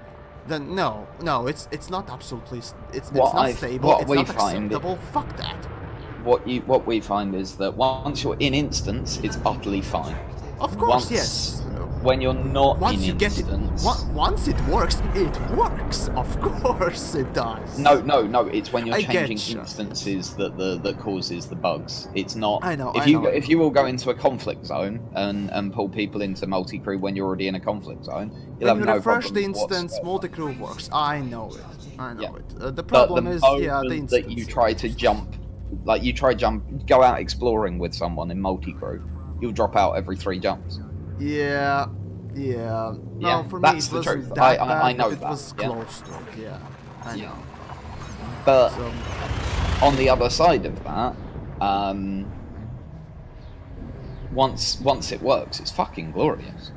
then no, it's not absolutely, it's not stable, it's not acceptable. Fuck that. What we find is that once you're in instance, it's utterly fine. Of course, yes. When you're not in instance... Once it works, of course it does. No, it's when you're changing instances that causes the bugs. It's not... I know, If you will go into a conflict zone and pull people into multi-crew when you're already in a conflict zone, you'll have no problems. When you refresh the instance, multi-crew works. I know it. The problem is, yeah, the instance. That you try to jump, like go out exploring with someone in multi-crew, you'll drop out every 3 jumps. Yeah. No, for me, it wasn't that bad, I know it was close to it, yeah. I know. But on the other side of that, once it works, it's fucking glorious.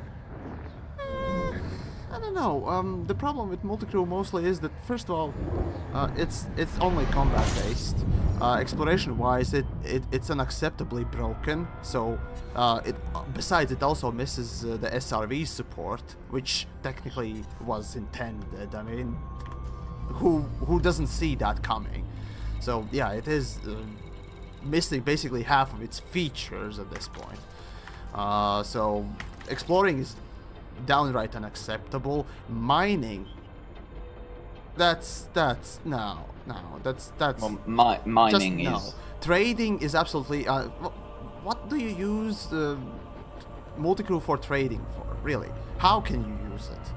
I don't know. The problem with multi-crew mostly is that, first of all, it's only combat based. Exploration-wise, it's unacceptably broken. So, besides, it also misses the SRV support, which technically was intended. I mean, who doesn't see that coming? So yeah, it is missing basically half of its features at this point. So exploring is downright unacceptable. Mining, that's no. Well, mining just, is... No. Trading is absolutely... what do you use multi-crew for trading for, really? How can you use it?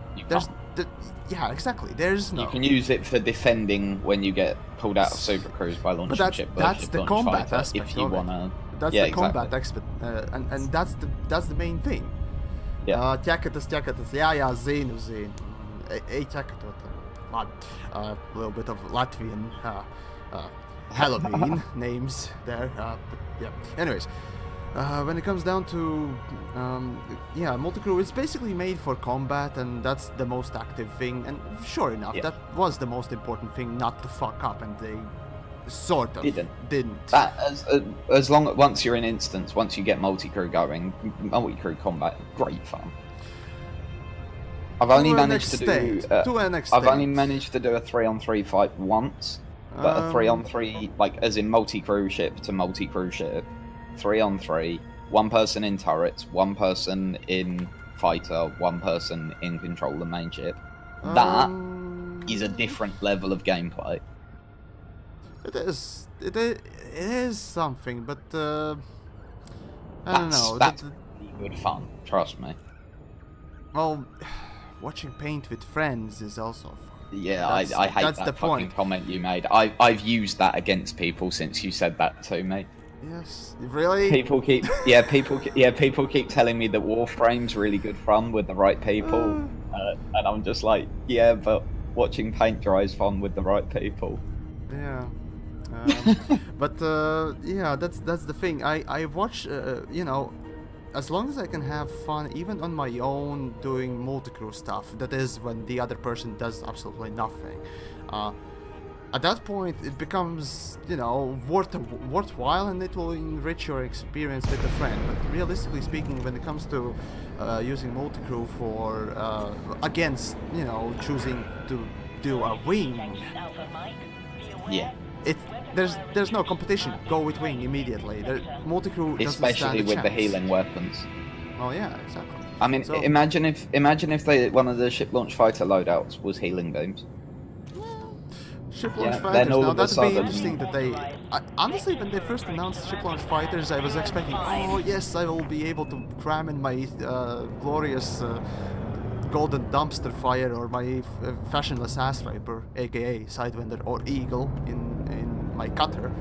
Yeah, exactly. There's no... You can use it for defending when you get pulled out of super crews by launching ship. That's the combat aspect if you of wanna... That's the combat aspect, and that's the main thing. Ķekatas, jā, zinu. Ej, ķekatot. A little bit of Latvian Halloween names there. But yeah. Anyways, when it comes down to multi-crew, it's basically made for combat, and that's the most active thing. And sure enough, that was the most important thing not to fuck up, and they sort of didn't. That as long once you're in instance, once you get multi-crew going, multi-crew combat, great fun. I've only managed to do. I've only managed to do a 3-on-3 fight once, but a 3-on-3, like as in multi-crew ship to multi-crew ship, 3-on-3, one person in turrets, one person in fighter, one person in control of the main ship. That is a different level of gameplay. It is something, but I don't know. That's really good fun. Trust me. Well, watching paint with friends is also fun. Yeah, I hate that's that the fucking point. comment you made. I've used that against people since you said that to me. Yes, really? People keep telling me that Warframe's really good fun with the right people, and I'm just like, yeah, but watching paint dry is fun with the right people. Yeah. But yeah, that's the thing. I watch, you know, as long as I can have fun, even on my own doing multi-crew stuff. That is when the other person does absolutely nothing. At that point, it becomes, you know, worthwhile, and it will enrich your experience with a friend. But realistically speaking, when it comes to using multi-crew for against, you know, choosing to do a wing, yeah. There's no competition. Go with wing immediately. Multi-crew doesn't especially stand a with the chance. healing weapons. Oh yeah, exactly. I mean, So, imagine if one of the ship launch fighter loadouts was healing beams. ship launch then fighters. all Now of a that'd be sudden- interesting that they. Honestly, when they first announced ship launch fighters, I was expecting, oh yes, I will be able to cram in my glorious golden dumpster fire or my fashionless ass raper, aka Sidewinder or Eagle in my cutter,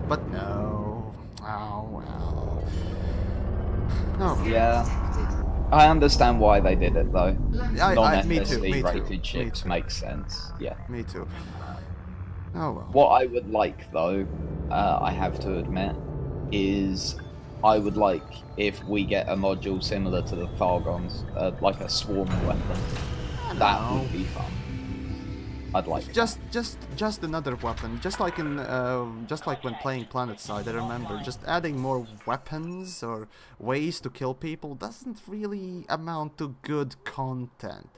but no. Oh well. No. Yeah, I understand why they did it though. Me too. rated ships makes sense. Yeah. Me too. Oh well. What I would like though, I have to admit, is I would like if we get a module similar to the Thargons, like a swarm weapon. That would be fun. I'd like just another weapon, just like when playing PlanetSide. I remember just adding more weapons or ways to kill people doesn't really amount to good content.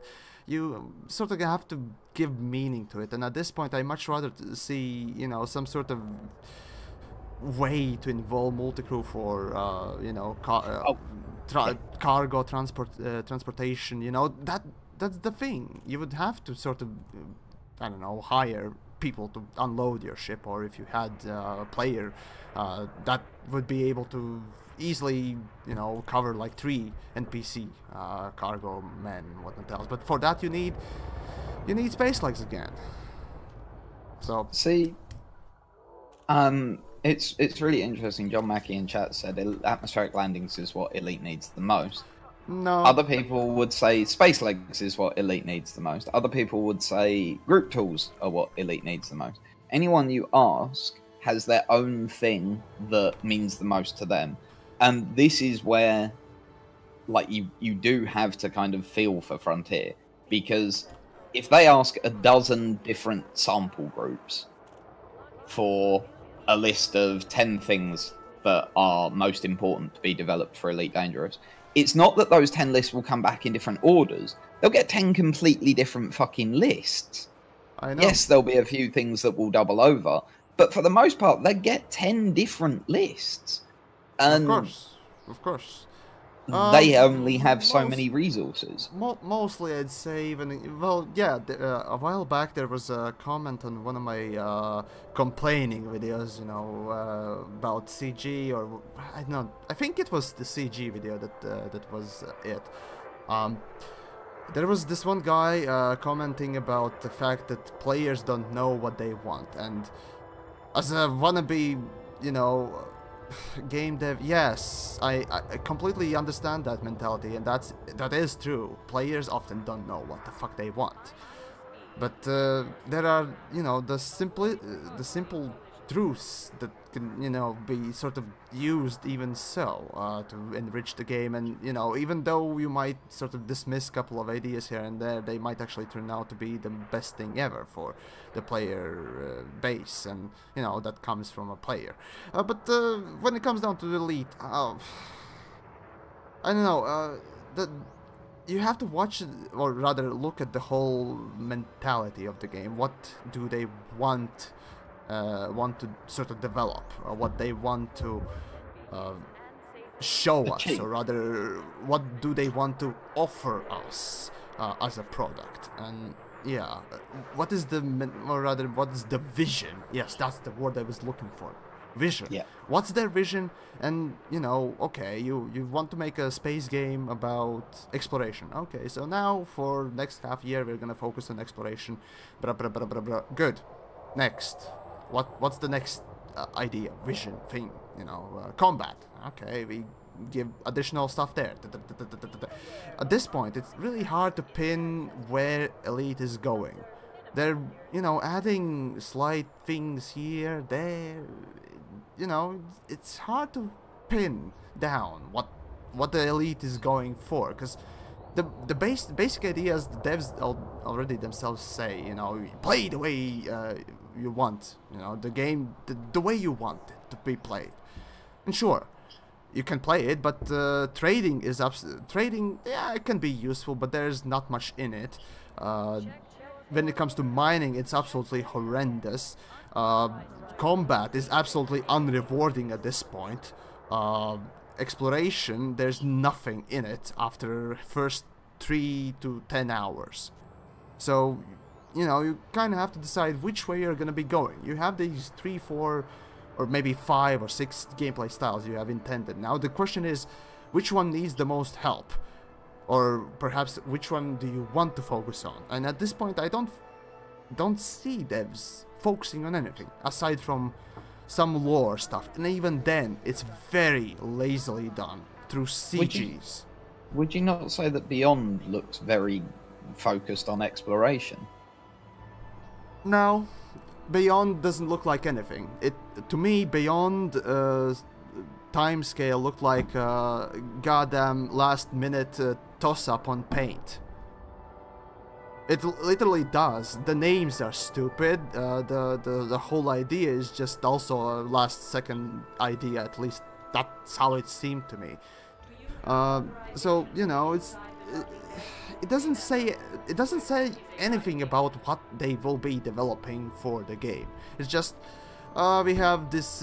You sort of have to give meaning to it, and at this point, I much rather see, you know, some sort of way to involve multi-crew for you know, cargo transportation. You know, that's the thing. You would have to sort of I don't know, hire people to unload your ship, or if you had a player that would be able to easily, you know, cover like 3 NPC cargo men and whatnot else. But for that you need space legs again. So see, it's really interesting. John Mackey in chat said atmospheric landings is what Elite needs the most. No. Other people would say space legs is what Elite needs the most. Other people would say group tools are what Elite needs the most. Anyone you ask has their own thing that means the most to them. And this is where, like, you do have to kind of feel for Frontier. Because if they ask a dozen different sample groups for a list of 10 things that are most important to be developed for Elite Dangerous, it's not that those 10 lists will come back in different orders. They'll get 10 completely different fucking lists. I know. Yes, there'll be a few things that will double over, but for the most part, they get 10 different lists. And of course. They only have so many resources. Mostly, I'd say even... Well, yeah, a while back there was a comment on one of my complaining videos, you know, about CG, or... I don't know, I think it was the CG video that was it. There was this one guy commenting about the fact that players don't know what they want, and as a wannabe, you know, game dev, yes, I completely understand that mentality, and that is true. Players often don't know what the fuck they want. But there are, you know, the simple truths that can, you know, be sort of used even so to enrich the game. And, you know, even though you might sort of dismiss a couple of ideas here and there, they might actually turn out to be the best thing ever for the player base. And, you know, that comes from a player. But when it comes down to the Elite, I don't know, you have to watch it, or rather look at the whole mentality of the game. What do they want to sort of develop, or what they want to show us, or rather, what do they want to offer us as a product? And yeah, what is what is the vision? Yes, that's the word I was looking for. Vision. Yeah. What's their vision? And, you know, okay, you want to make a space game about exploration. Okay, so now for next half year we're gonna focus on exploration. Blah blah blah blah blah. Good. Next, what's the next idea, vision, thing? You know, combat. Okay, we give additional stuff there. At this point, it's really hard to pin where Elite is going. They're, you know, adding slight things here, there. You know, it's hard to pin down what the Elite is going for, because the basic ideas the devs already themselves say, you know, play the way you want, you know, the game the way you want it to be played. And sure, you can play it, but trading, yeah, it can be useful, but there's not much in it. When it comes to mining, it's absolutely horrendous. Combat is absolutely unrewarding at this point. Exploration, there's nothing in it after first 3 to 10 hours. So, you know, you kind of have to decide which way you're gonna be going. You have these 3, 4, or maybe 5 or 6 gameplay styles you have intended. Now the question is, which one needs the most help? Or perhaps which one do you want to focus on? And at this point, I don't see devs focusing on anything aside from some lore stuff, and even then it's very lazily done through CGs. Would you not say that Beyond looks very focused on exploration? No, Beyond doesn't look like anything. To me, Beyond timescale looked like a goddamn last minute toss up on Paint. It literally does. The names are stupid. The whole idea is just also a last second idea. At least that's how it seemed to me. So, you know, it doesn't say anything about what they will be developing for the game. It's just we have this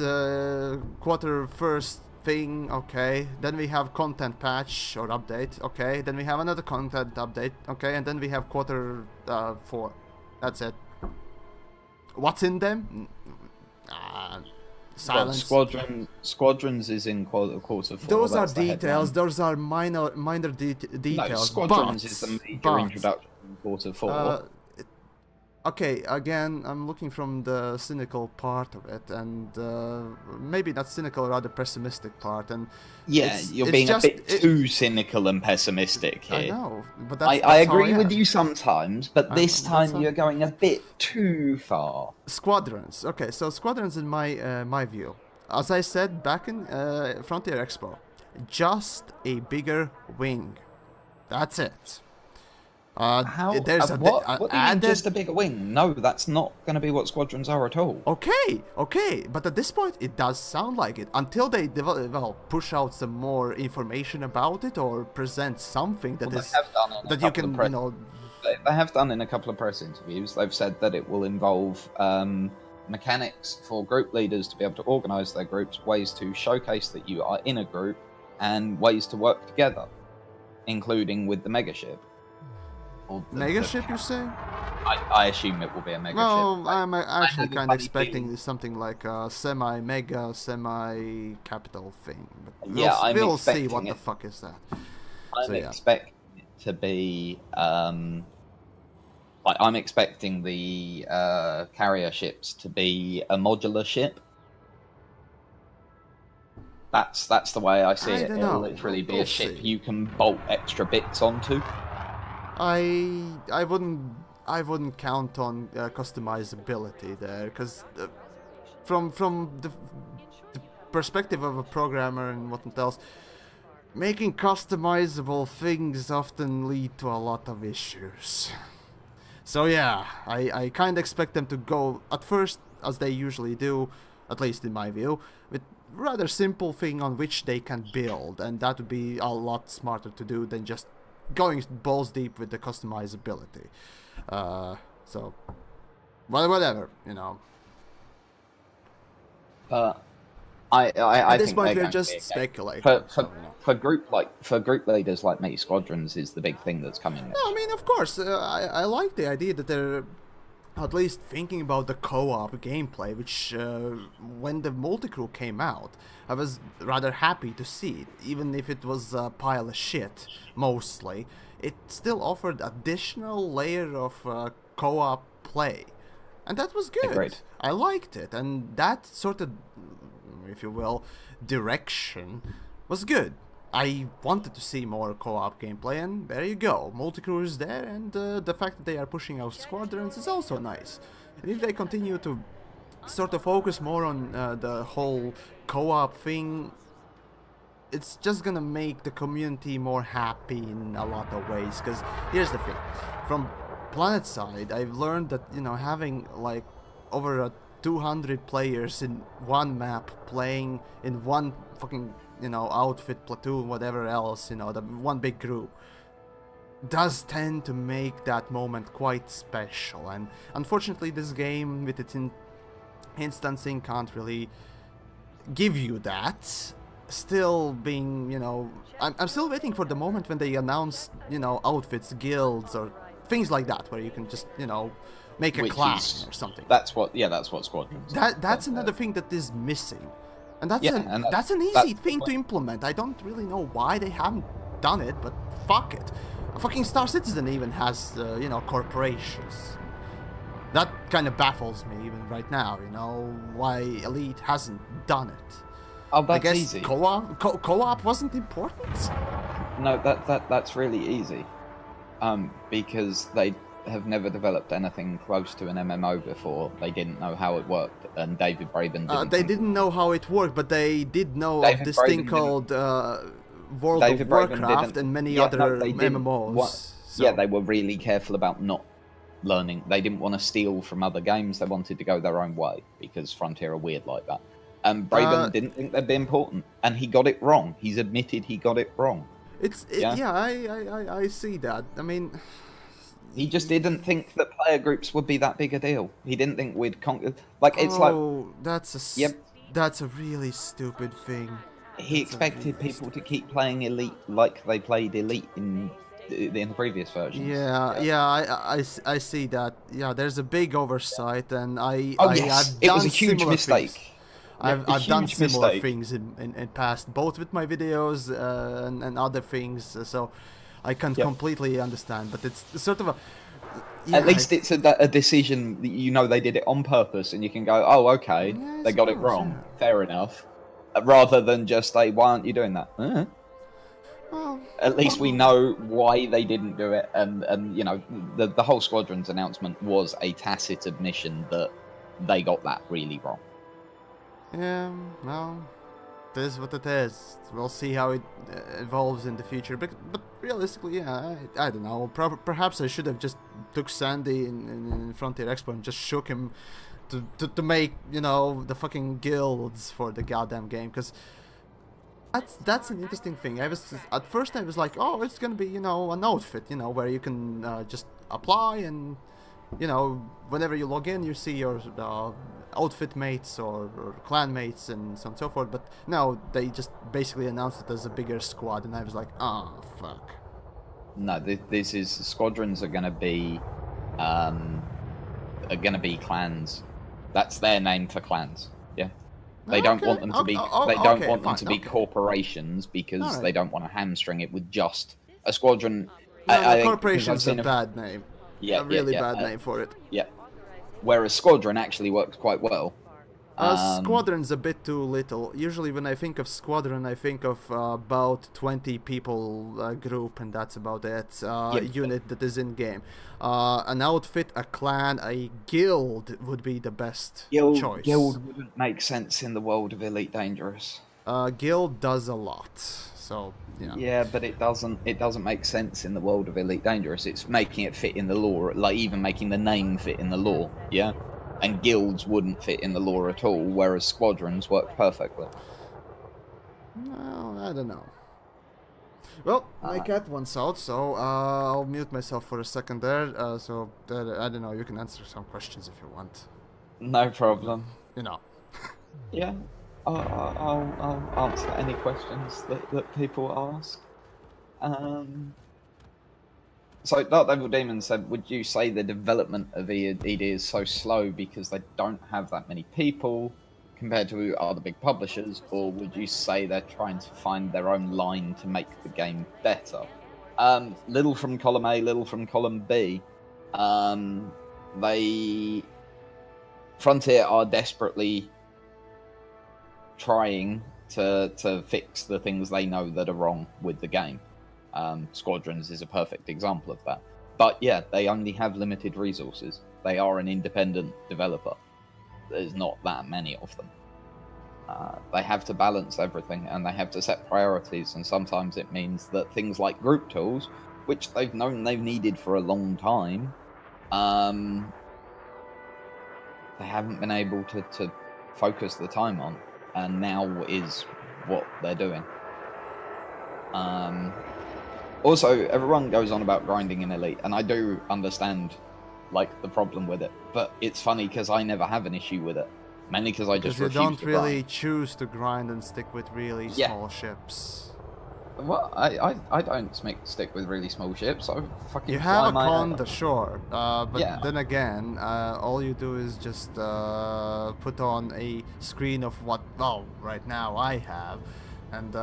quarter first thing, okay, then we have content patch or update, okay, then we have another content update, okay, and then we have quarter 4. That's it. What's in them? Silence. Well, Squadrons is in quarter 4. Those are details. Those are minor details. No, Squadrons is the major introduction in quarter 4. Okay, again, I'm looking from the cynical part of it, and maybe not cynical, rather pessimistic part. And yeah, you're being a bit too cynical and pessimistic here. I know, but that's I agree with you sometimes, but this time you're going a bit too far. Squadrons. Okay, so Squadrons, in my view, as I said back in Frontier Expo, just a bigger wing. That's it. What do you mean, just a bigger wing? No, that's not going to be what Squadrons are at all. Okay, but at this point it does sound like it. Until they push out some more information about it, or present something that you can, you know... They have done in a couple of press interviews. They've said that it will involve mechanics for group leaders to be able to organise their groups, ways to showcase that you are in a group, and ways to work together, including with the megaship. Megaship, you say? I assume it will be a megaship. No, I'm actually kind of expecting something like a semi-mega, semi-capital thing. But we'll see what the fuck is that. I'm expecting it to be... I'm expecting the carrier ships to be a modular ship. That's the way I see I it. don't It'll know. literally be We'll a ship see. you can bolt extra bits onto. I wouldn't count on customizability there, because from the perspective of a programmer and whatnot else, making customizable things often lead to a lot of issues. So yeah, I kind of expect them to go at first, as they usually do, at least in my view, with rather simple thing on which they can build, and that would be a lot smarter to do than just going balls deep with the customizability. So, well, whatever, you know. I At this think point, they're we're going to just be okay. speculating. For so, you know. for group leaders like me, squadrons is the big thing that's coming next. No, I mean, of course, I like the idea that they're at least thinking about the co-op gameplay, which when the multi-crew came out, I was rather happy to see it, even if it was a pile of shit, mostly. It still offered additional layer of co-op play, and that was good. Agreed. I liked it, and that sort of, if you will, direction was good. I wanted to see more co-op gameplay, and there you go. Multi-crew is there, and the fact that they are pushing out squadrons is also nice. And if they continue to sort of focus more on the whole co-op thing, it's just gonna make the community more happy in a lot of ways. Because here's the thing, from Planet side, I've learned that, you know, having like over 200 players in one map playing in one fucking, you know, outfit, platoon, whatever else, you know, the one big group, does tend to make that moment quite special. And unfortunately, this game with its instancing can't really give you that. Still being, you know, I'm still waiting for the moment when they announce, you know, outfits, guilds, or things like that, where you can just, you know, make a Which clan is- or something. That's what squadrons. That's another thing that is missing, and that's Yeah, an and that's an that's easy the thing to point. implement. I don't really know why they haven't done it, but fuck it. A fucking Star Citizen even has, you know, corporations. That kind of baffles me even right now. You know, why Elite hasn't done it. Oh, I that's guess easy. co-op wasn't important. No, that's really easy. Because they have never developed anything close to an MMO before. They didn't know how it worked, and David Braben didn't. They didn't know how it worked, but they did know David of this Braben thing didn't- called World David of Braben Warcraft didn't- and many yeah, other no, they didn't. MMOs. So- Yeah, they were really careful about not learning. They didn't want to steal from other games. They wanted to go their own way because Frontier are weird like that. And Braben didn't think they'd be important, and he got it wrong. He's admitted he got it wrong. Yeah, I see that. I mean, He just didn't think that player groups would be that big a deal. He didn't think we'd conquer. Like it's like Yep. that's a really stupid thing. he expected people to keep playing Elite like they played Elite in the previous versions. I see that. Yeah, there's a big oversight, and I've It done was a huge similar mistake. things. I've done similar things in past, both with my videos and other things. So I can completely understand, but it's sort of a. Yeah, At least it's a decision that you know they did it on purpose, and you can go, "Oh, okay, Yeah, I they got it suppose, wrong. yeah. Fair enough." Rather than just say, "Why aren't you doing that?" well, At least we know why they didn't do it, and you know the whole Squadrons announcement was a tacit admission that they got that really wrong. yeah, well, it is what it is. We'll see how it evolves in the future. But realistically, yeah, I don't know. Perhaps I should have just took Sandy in Frontier Expo and just shook him to make, you know, the fucking guilds for the goddamn game. Because that's an interesting thing. At first I was like, oh, it's gonna be, you know, an outfit, you know, where you can just apply, and you know, whenever you log in, you see your outfit mates or clan mates and so on and so forth. But no, they just basically announced it as a bigger squad, and I was like, oh fuck. No, this is Squadrons are gonna be clans. That's their name for clans. Yeah. They don't want them to be. They don't want them to be corporations because they don't want to hamstring it with just a squadron. No, corporation's a bad name. Yeah, a really yeah, bad name for it. Yeah. Whereas squadron actually works quite well. Squadron's a bit too little. Usually when I think of squadron, I think of about 20 people group, and that's about it. Unit that is in game. An outfit, a clan, a guild would be the best choice. Guild wouldn't make sense in the world of Elite Dangerous. Guild does a lot, so yeah. Yeah, but it doesn't make sense in the world of Elite Dangerous. It's making it fit in the lore, like even making the name fit in the lore. Yeah. And guilds wouldn't fit in the lore at all, whereas squadrons work perfectly. Well, I don't know. Well, my cat wants out, so I'll mute myself for a second there. I don't know, you can answer some questions if you want. No problem. You know. Yeah, I'll answer any questions that people ask. So, Dark Devil Demon said, would you say the development of ED is so slow because they don't have that many people compared to other big publishers, or would you say they're trying to find their own line to make the game better? Little from column A, little from column B. Frontier are desperately trying to fix the things they know that are wrong with the game. Squadrons is a perfect example of that. But yeah, they only have limited resources. They are an independent developer. There's not that many of them. They have to balance everything, and they have to set priorities, and sometimes it means that things like group tools, which they've known they've needed for a long time, they haven't been able to focus the time on, and now is what they're doing. Also, everyone goes on about grinding in Elite, and I do understand, like, the problem with it. But it's funny because I never have an issue with it, mainly because I just refuse to grind. You don't really choose to grind and stick with really small ships. Well, I don't stick with really small ships. I fucking you have a Conda, sure, but yeah. Then again, all you do is just put on a screen of what, well, right now I have. And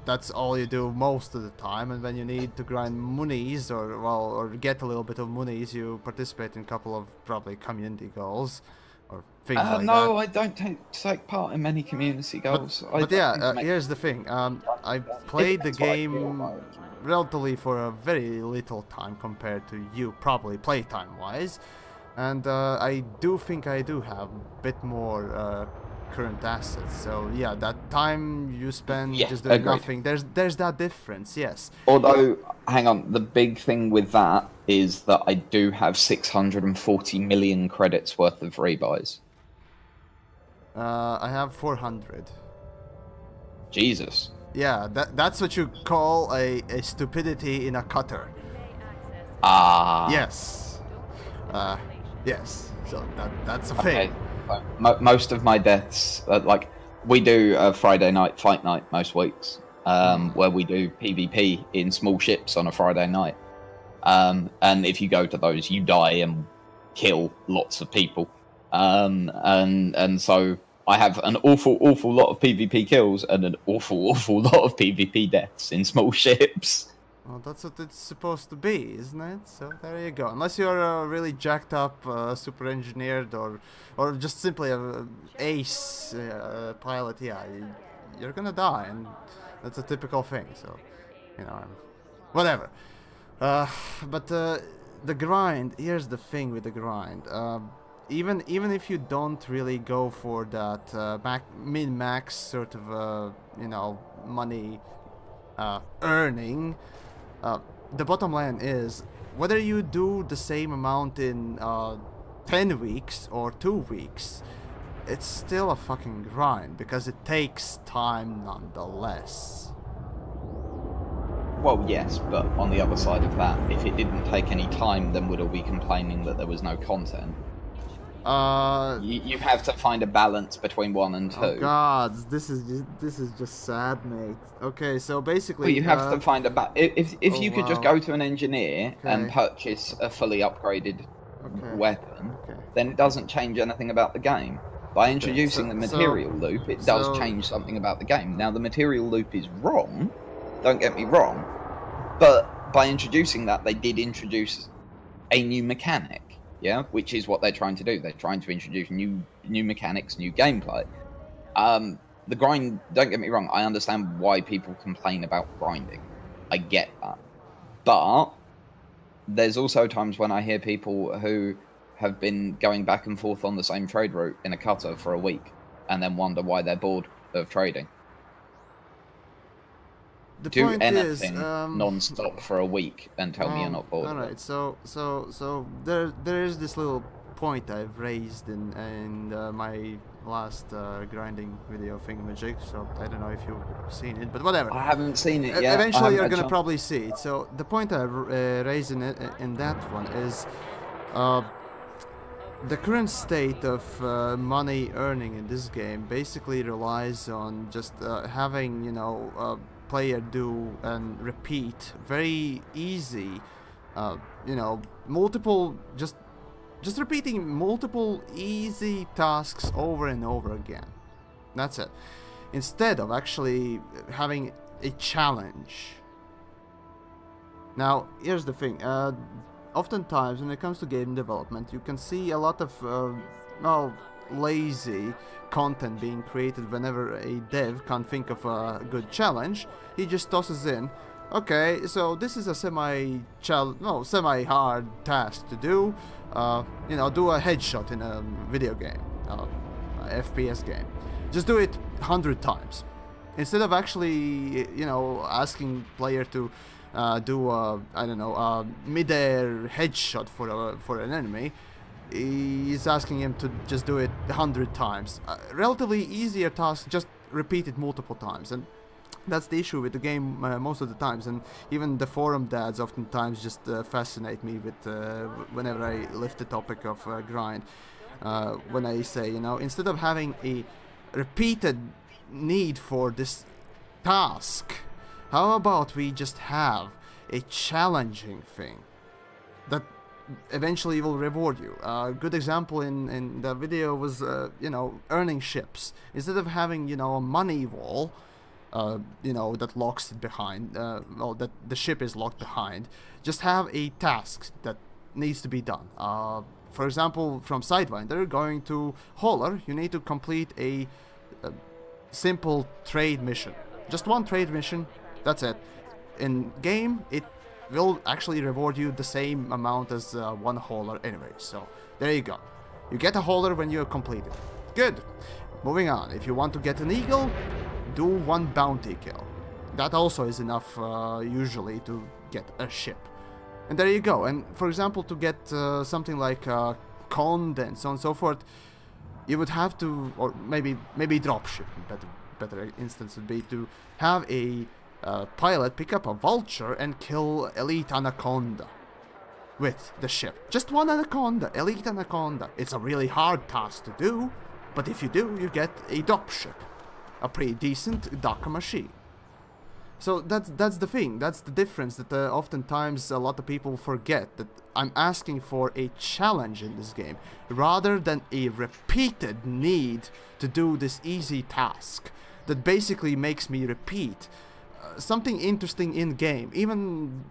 that's all you do most of the time. And when you need to grind monies or get a little bit of monies, you participate in a couple of probably community goals or things like that. No, I don't take part in many community goals. But yeah, here's the thing. I played the game relatively for a very little time compared to you, probably playtime-wise. And I do think I do have a bit more current assets, so yeah, that time you spend just doing nothing, there's that difference, yes. Although, hang on, the big thing with that is that I do have 640 million credits worth of rebuys. I have 400. Jesus. Yeah, that's what you call a stupidity in a cutter. Yes. Yes, so that's a thing. Most of my deaths, like, we do a Friday night fight night most weeks, where we do PvP in small ships on a Friday night. And if you go to those, you die and kill lots of people. And so I have an awful lot of PvP kills and an awful lot of PvP deaths in small ships. Well, that's what it's supposed to be, isn't it? So there you go. Unless you're really jacked up, super engineered, or just simply a ace pilot, yeah, you're gonna die, and that's a typical thing. So, you know, whatever. But the grind. Here's the thing with the grind. Even if you don't really go for that min-max sort of you know, money earning. The bottom line is, whether you do the same amount in 10 weeks or 2 weeks, it's still a fucking grind, because it takes time nonetheless. Well, yes, but on the other side of that, if it didn't take any time, then would all be complaining that there was no content? You have to find a balance between 1 and 2. Oh God, this is just sad, mate. Okay, so basically, well, you have to find a if you could just go to an engineer and purchase a fully upgraded weapon, then it doesn't change anything about the game. By introducing the material loop, it does change something about the game. Now, the material loop is wrong. Don't get me wrong, but by introducing that, they did introduce a new mechanic. yeah, which is what they're trying to do. They're trying to introduce new mechanics, new gameplay. The grind, don't get me wrong, I understand why people complain about grinding. I get that. But there's also times when I hear people who have been going back and forth on the same trade route in a cutter for a week and then wonder why they're bored of trading. The Do point anything is, non-stop for a week and tell me you're not bored. All right, so there is this little point I've raised in my last grinding video thingamajig. So I don't know if you've seen it, but whatever. I haven't seen it yet. Eventually, you're gonna probably see it. So the point I've raised in that one is the current state of money earning in this game basically relies on just having, you know, player do and repeat very easy, you know, multiple just repeating multiple easy tasks over and over again. That's it. Instead of actually having a challenge. Now, here's the thing. Oftentimes, when it comes to game development, you can see a lot of, well, lazy content being created whenever a dev can't think of a good challenge. He just tosses in, okay, so this is a semi-hard task to do. You know, do a headshot in a video game, a FPS game. Just do it 100 times. Instead of actually, you know, asking player to do a, I don't know, a mid-air headshot for an enemy, he's asking him to just do it 100 times. Relatively easier task, just repeat it multiple times. And that's the issue with the game most of the times, and even the forum dads oftentimes just fascinate me with whenever I lift the topic of grind. When I say, you know, instead of having a repeated need for this task, how about we just have a challenging thing that eventually will reward you? A good example in the video was, you know, earning ships. Instead of having, you know, a money wall, you know, that locks it behind, well, that the ship is locked behind, just have a task that needs to be done. For example, from Sidewinder, going to Hauler, you need to complete a simple trade mission. Just one trade mission, that's it. In game, it will actually reward you the same amount as one Hauler anyway, so there you go. You get a Hauler when you complete it. Good. Moving on, if you want to get an Eagle, do one bounty kill. That also is enough usually to get a ship. And there you go. And for example, to get something like Cond and so on and so forth, you would have to, or maybe dropship, better instance would be to have a pilot pick up a vulture and kill Elite Anaconda with the ship. Just one Anaconda, Elite Anaconda. It's a really hard task to do, but if you do, you get a dropship. A pretty decent Daka machine. So that's the thing, that's the difference that oftentimes a lot of people forget, that I'm asking for a challenge in this game, rather than a repeated need to do this easy task that basically makes me repeat something interesting in game. Even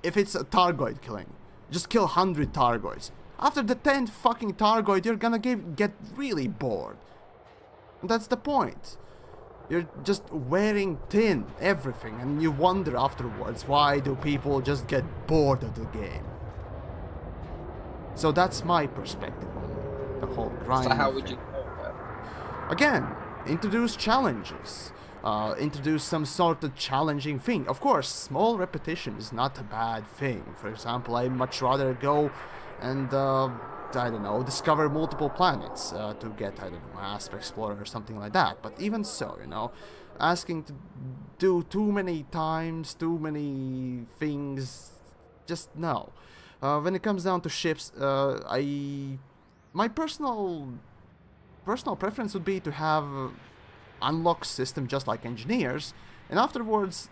if it's a Targoid killing, just kill 100 Targoids. After the 10th fucking Targoid, you're gonna get really bored. And that's the point. You're just wearing thin everything, and you wonder afterwards, why do people just get bored of the game? So that's my perspective on the whole grind. So how would you again, introduce challenges. Introduce some sort of challenging thing. Of course, small repetition is not a bad thing. For example, I'd much rather go and I don't know, discover multiple planets to get, I don't know, Asp Explorer or something like that. But even so, you know, asking to do too many times, too many things, just no. When it comes down to ships, my personal preference would be to have unlock system just like engineers, and afterwards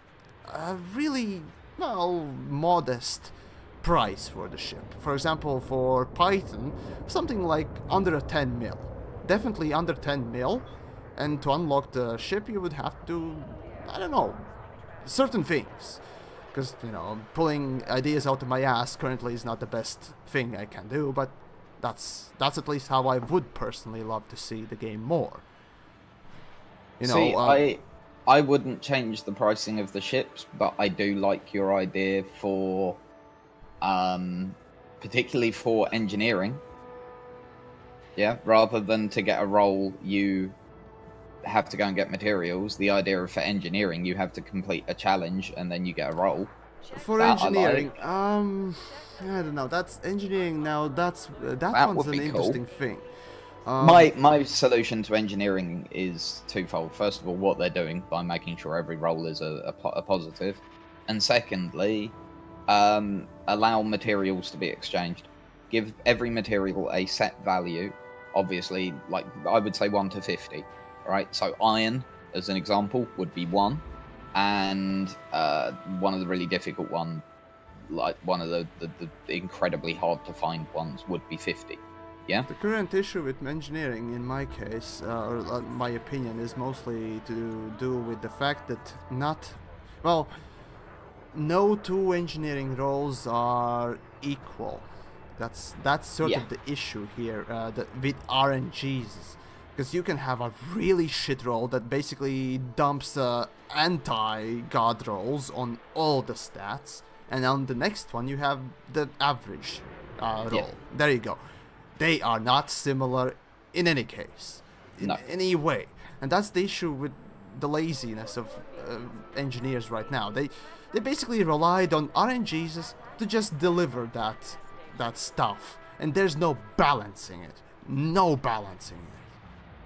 a really, well, modest price for the ship. For example, for Python, something like under 10 mil. Definitely under 10 mil. And to unlock the ship, you would have to, I don't know, certain things. because, you know, pulling ideas out of my ass currently is not the best thing I can do, but that's at least how I would personally love to see the game more. You know, see, I wouldn't change the pricing of the ships, but I do like your idea for, particularly for engineering. Yeah, rather than to get a role, you have to go and get materials. The idea of for engineering, you have to complete a challenge and then you get a role. For that engineering, like. I don't know. That's engineering now. That one's an interesting thing. My solution to engineering is twofold. First of all, what they're doing by making sure every role is a positive, and secondly, allow materials to be exchanged. Give every material a set value. Obviously, like I would say 1 to 50. Right, so iron, as an example, would be 1, and one of the really difficult one, like one of the incredibly hard to find ones, would be 50. Yeah. The current issue with engineering, in my case, or my opinion, is mostly to do with the fact that no two engineering roles are equal. That's sort of the issue here with RNGs. Because you can have a really shit roll that basically dumps anti-god rolls on all the stats, and on the next one you have the average roll. There you go. They are not similar in any case, in any way, and that's the issue with the laziness of engineers right now. They basically relied on RNGs to just deliver that stuff, and there's no balancing it. No balancing it.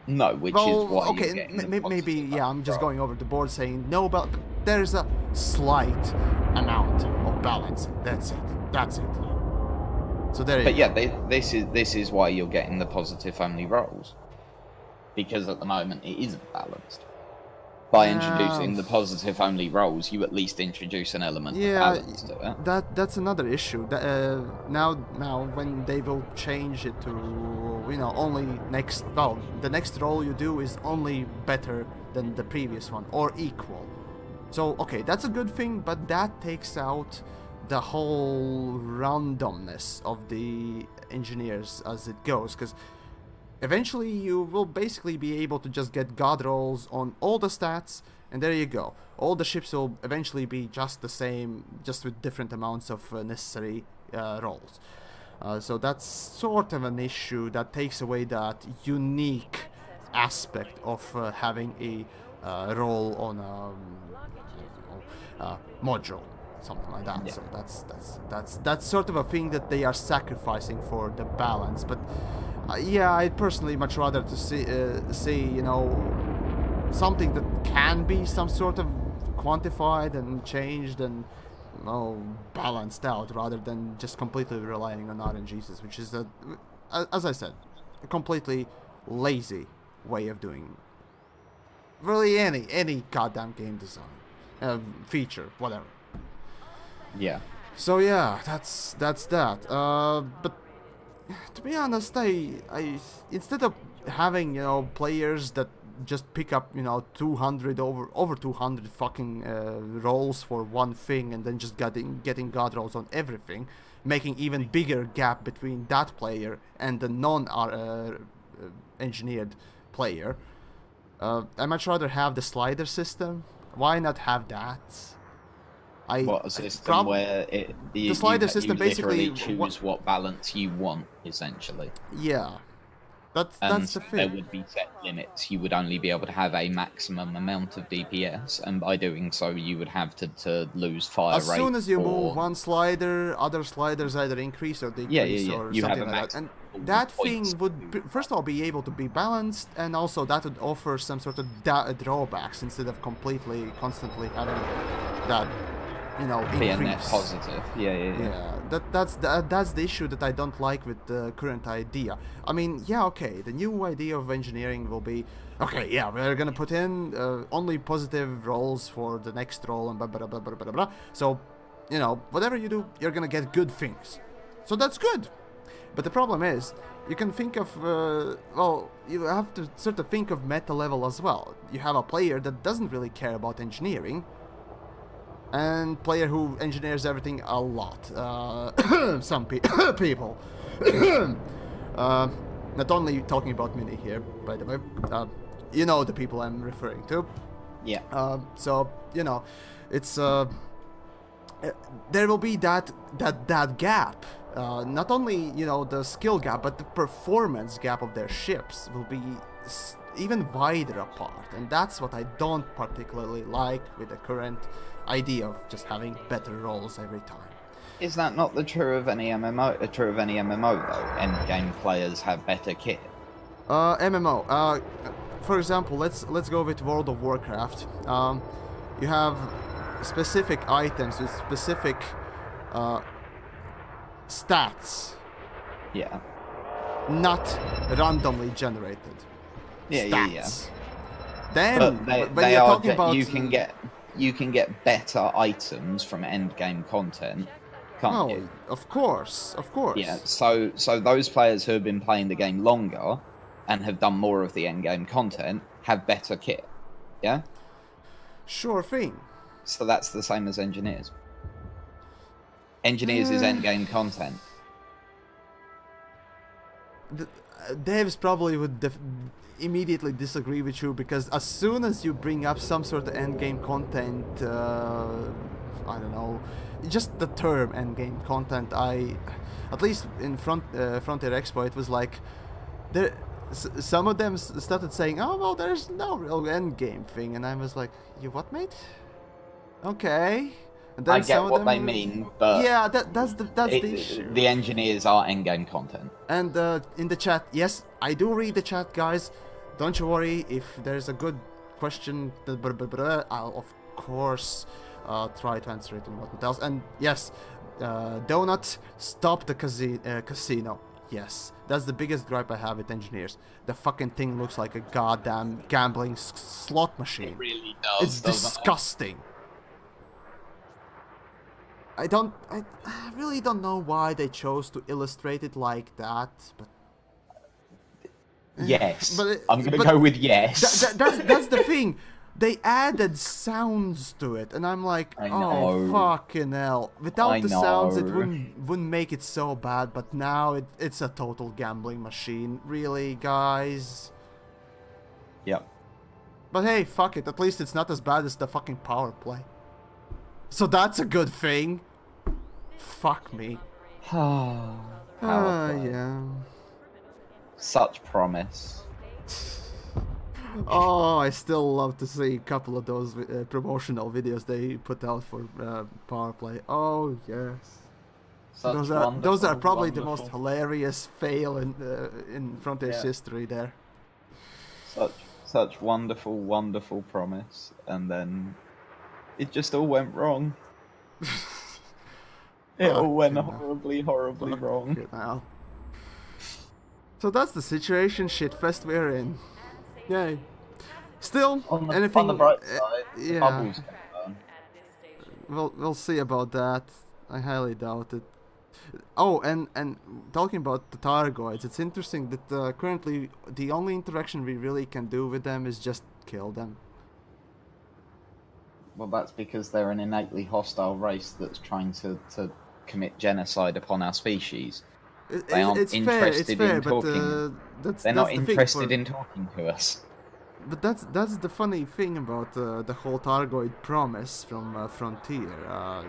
No, which is why okay, maybe I'm just going over the board saying no, but there's a slight amount of balancing. That's it. So there. But yeah, this is why you're getting the positive only rolls, because at the moment it isn't balanced. By introducing the positive only rolls, you at least introduce an element of balance to it. That's another issue. Now when they will change it to, you know, only the next roll you do is only better than the previous one or equal. So okay, that's a good thing, but that takes out the whole randomness of the engineers as it goes, because eventually you will basically be able to just get god rolls on all the stats, and there you go. All the ships will eventually be just the same, just with different amounts of necessary rolls. So that's sort of an issue that takes away that unique aspect of having a roll on a module, something like that. Yeah. So that's sort of a thing that they are sacrificing for the balance, but. Yeah, I'd personally much rather to see, you know, something that can be some sort of quantified and changed and, you know, balanced out, rather than just completely relying on RNGs, which is, as I said, a completely lazy way of doing really any goddamn game design feature, whatever. Yeah. So yeah, that's that. But. To be honest, I instead of having, you know, players that just pick up, you know, 200 over 200 fucking rolls for one thing, and then just getting god rolls on everything, making even bigger gap between that player and the non-engineered player, I much rather have the slider system. Why not have that? What a system where the slider system basically choose what balance you want, essentially. Yeah, that's the thing. There would be set limits. You would only be able to have a maximum amount of DPS, and by doing so, you would have to lose fire rate. As soon as you move one slider, other sliders either increase or decrease or you something like that. And that thing would, first of all, be able to be balanced, and also that would offer some sort of drawbacks instead of constantly having that. You know, be a net positive. Yeah. That's the issue that I don't like with the current idea. I mean, yeah, okay, the new idea of engineering will be, okay, yeah, we're gonna put in only positive rolls for the next roll and blah blah blah blah blah blah. So, you know, whatever you do, you're gonna get good things. So that's good. But the problem is, you can think of, well, you have to sort of think of meta level as well. You have a player that doesn't really care about engineering, and player who engineers everything a lot. Some people. Not only talking about Mini here, by the way. You know the people I'm referring to. Yeah. So you know, it's there will be that gap. Not only, you know, the skill gap, but the performance gap of their ships will be even wider apart, and that's what I don't particularly like with the current idea of just having better rolls every time. Is that not the true of any MMO? True of any MMO though? End game players have better kit. MMO. For example, let's go with World of Warcraft. You have specific items with specific stats. Yeah. Not randomly generated. Yeah, stats. yeah. Then But when you're talking about you can get better items from end game content, can't you? Of course. Yeah. So those players who have been playing the game longer and have done more of the end game content have better kit. Yeah. Sure thing. So that's the same as engineers. Engineers is end game content. Devs probably would immediately disagree with you, because as soon as you bring up some sort of endgame content, I don't know, just the term endgame content, at least in Frontier Expo, it was like some of them started saying, "Oh well, there's no real endgame thing," and I was like, "You what, mate? Okay." And then I get what they mean, but yeah, that's the issue. The engineers are endgame content. And in the chat, yes, I do read the chat, guys. Don't you worry. If there's a good question, I'll of course try to answer it in what else. And yes, Donut, stop the casino. Yes, that's the biggest gripe I have with engineers. The fucking thing looks like a goddamn gambling slot machine. It really does. It's disgusting. I really don't know why they chose to illustrate it like that, but yes, I'm gonna go with yes. That's the thing. They added sounds to it, and I'm like, oh fucking hell! Without the sounds, it wouldn't make it so bad. But now it's a total gambling machine. Really, guys? Yep. But hey, fuck it. At least it's not as bad as the fucking power play. So that's a good thing. Fuck me. Yeah. Such promise. Oh, I still love to see a couple of those promotional videos they put out for power play. Oh yes. Those are probably the most hilarious fail in Frontier's history there. Such wonderful promise, and then it just all went wrong. It all went horribly wrong. Now. So that's the situation, shitfest we're in. Yay. Still, anything? On the bright side, the bubbles we'll see about that. I highly doubt it. Oh, and talking about the Targoids, it's interesting that currently the only interaction we really can do with them is just kill them. Well, that's because they're an innately hostile race that's trying to commit genocide upon our species. They aren't interested in talking. They're not interested in talking to us. But that's the funny thing about the whole Targoid promise from Frontier,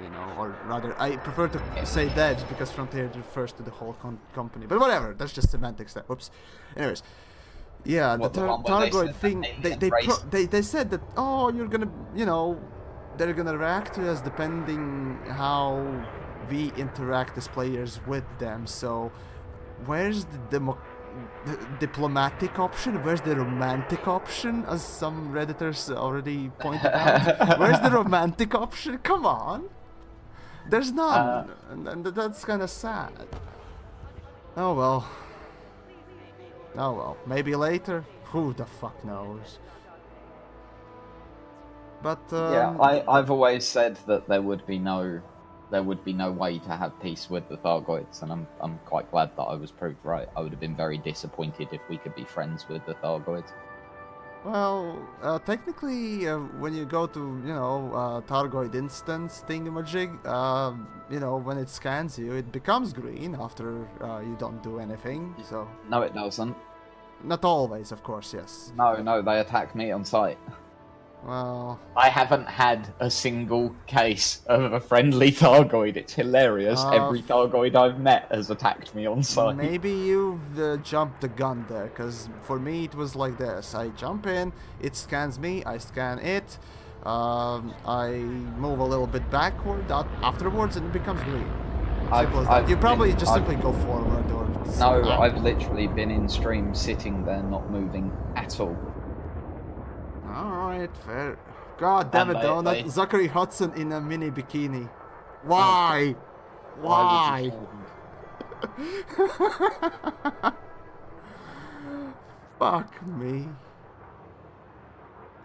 you know, or rather, I prefer to say devs because Frontier refers to the whole company. But whatever, that's just semantics. Whoops. Anyways, yeah, the Targoid thing. They said that you're gonna, you know, they're gonna react to us depending how we interact as players with them. So, where's the diplomatic option? Where's the romantic option, as some Redditors already pointed out? Where's the romantic option? Come on, there's none, and that's kind of sad. Oh well, maybe later. Who the fuck knows? But yeah, I've always said that there would be no way to have peace with the Thargoids, and I'm quite glad that I was proved right. I would have been very disappointed if we could be friends with the Thargoids. Well, technically, when you go to, you know, Targoid instance thingamajig, you know, when it scans you, it becomes green after you don't do anything, so... No, it doesn't. Not always, of course, yes. No, they attack me on sight. Well... I haven't had a single case of a friendly Thargoid. It's hilarious. Every Thargoid I've met has attacked me on sight. Maybe you've jumped the gun there, because for me it was like this. I jump in, it scans me, I scan it, I move a little bit backward, afterwards, and it becomes green. You probably just simply go forward or... No, I've literally been in stream sitting there not moving at all. Alright, fair. God damn it, Donut. Zachary Hudson in a mini bikini. Why? Why? Fuck me.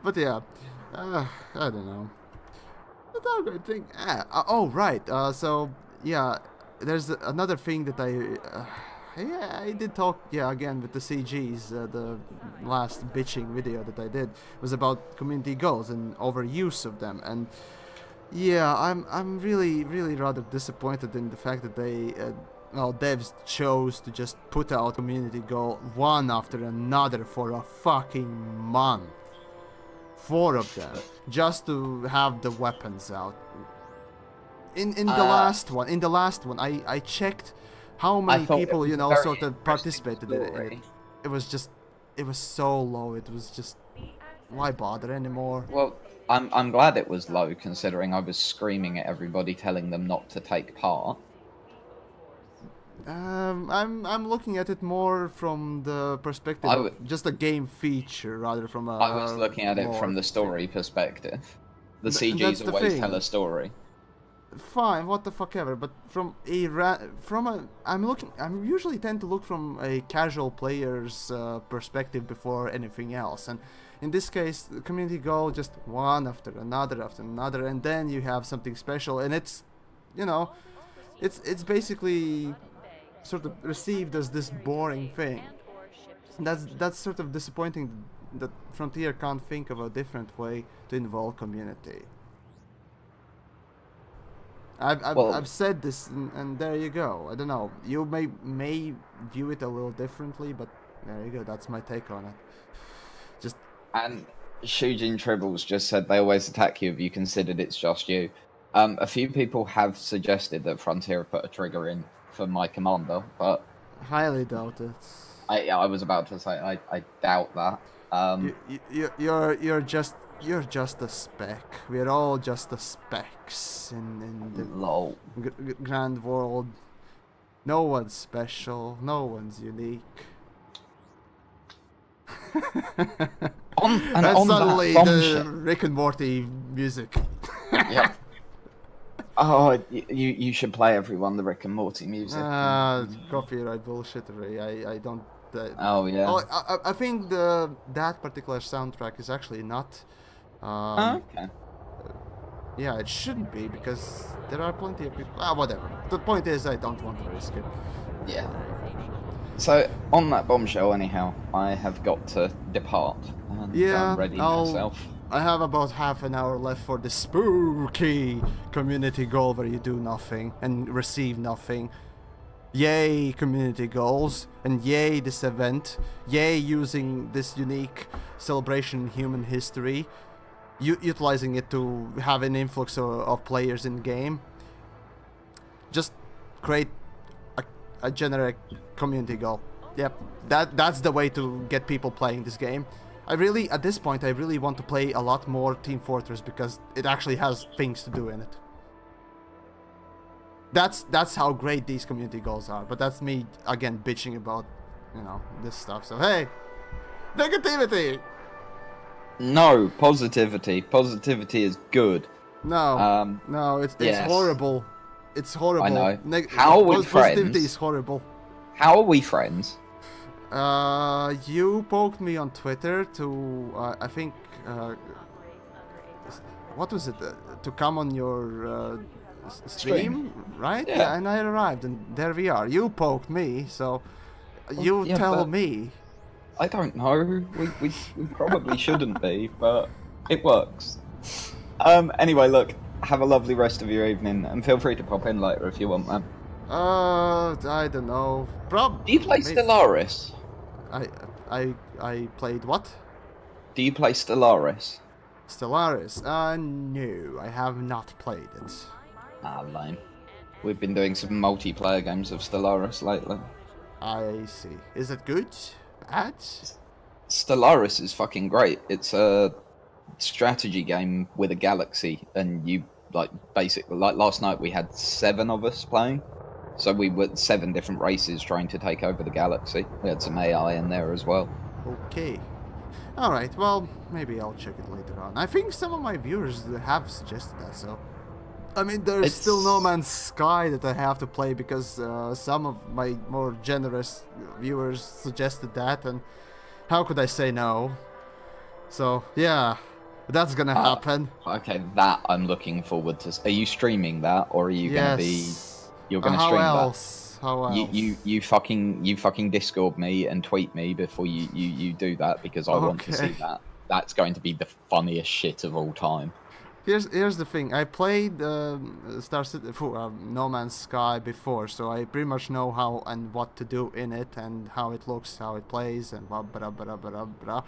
But yeah, I don't know. The Targoid thing. Oh, right. So, yeah, there's another thing that yeah, I did talk, yeah, again with the CGs, the last bitching video that I did was about community goals and overuse of them, and yeah, I'm really rather disappointed in the fact that they, well, devs chose to just put out community goal one after another for a fucking month. 4 of them, just to have the weapons out. In the last one, I checked how many people, you know, sort of participated in it. It was just, it was so low. It was just, why bother anymore? Well, I'm glad it was low, considering I was screaming at everybody, telling them not to take part. I'm looking at it more from the perspective of just a game feature, rather from a... I was looking at it from the story perspective. The CGs always tell a story. Fine, what the fuck ever, but from I'm usually tend to look from a casual player's perspective before anything else, and in this case, the community goal just one after another, and then you have something special, and it's, you know, it's basically sort of received as this boring thing. That's sort of disappointing that Frontier can't think of a different way to involve community. I've said this, and there you go. I don't know. You may view it a little differently, but there you go. That's my take on it. Just and Shujin Tribbles just said they always attack you if you considered it's just you. A few people have suggested that Frontier put a trigger in for my commander, but highly doubt it. I was about to say I doubt that. You're just a speck. We're all just the specks in the grand world. No one's special. No one's unique. And suddenly the Rick and Morty music. Yeah. Oh, you should play everyone the Rick and Morty music. Copyright bullshittery. I don't. Oh yeah. Oh, I think that particular soundtrack is actually not. Okay. Yeah, it shouldn't be, because there are plenty of people. Whatever. The point is, I don't want to risk it. Yeah. So on that bombshell, anyhow, I have got to depart. And I'm ready myself. I have about half an hour left for the spooky community goal where you do nothing and receive nothing. Yay, community goals, and yay, this event. Yay, using this unique celebration in human history. Utilizing it to have an influx of players in game. Just create a generic community goal. Yep, that's the way to get people playing this game. At this point, I really want to play a lot more Team Fortress, because it actually has things to do in it. That's how great these community goals are. But that's me again bitching about, you know, this stuff. So hey, negativity. No, positivity. Positivity is good. No, no, it's horrible. It's horrible. I know. How are we friends? Positivity is horrible. How are we friends? You poked me on Twitter to, I think, what was it? To come on your stream, right? Yeah, and I arrived, and there we are. You poked me, so you tell me. I don't know. We probably shouldn't be, but it works. Anyway, look, have a lovely rest of your evening, and feel free to pop in later if you want, man. I don't know. Do you play Stellaris? I played what? Do you play Stellaris? Stellaris? No, I have not played it. Ah, lame. We've been doing some multiplayer games of Stellaris lately. I see. Is it good? Bad? Stellaris is fucking great. It's a strategy game with a galaxy, and you, like, basically, like last night we had 7 of us playing. So we were 7 different races trying to take over the galaxy. We had some AI in there as well. Okay. Alright, well, maybe I'll check it later on. I think some of my viewers have suggested that, so... I mean, there's still No Man's Sky that I have to play because some of my more generous viewers suggested that, and how could I say no? So, yeah, that's gonna happen. Okay, that I'm looking forward to. Are you streaming that, or are you gonna be... You're gonna stream that? How else? You fucking Discord me and tweet me before you do that, because I want to see that. That's going to be the funniest shit of all time. Here's the thing. I played No Man's Sky before, so I pretty much know how and what to do in it, and how it looks, how it plays, and blah blah blah blah blah.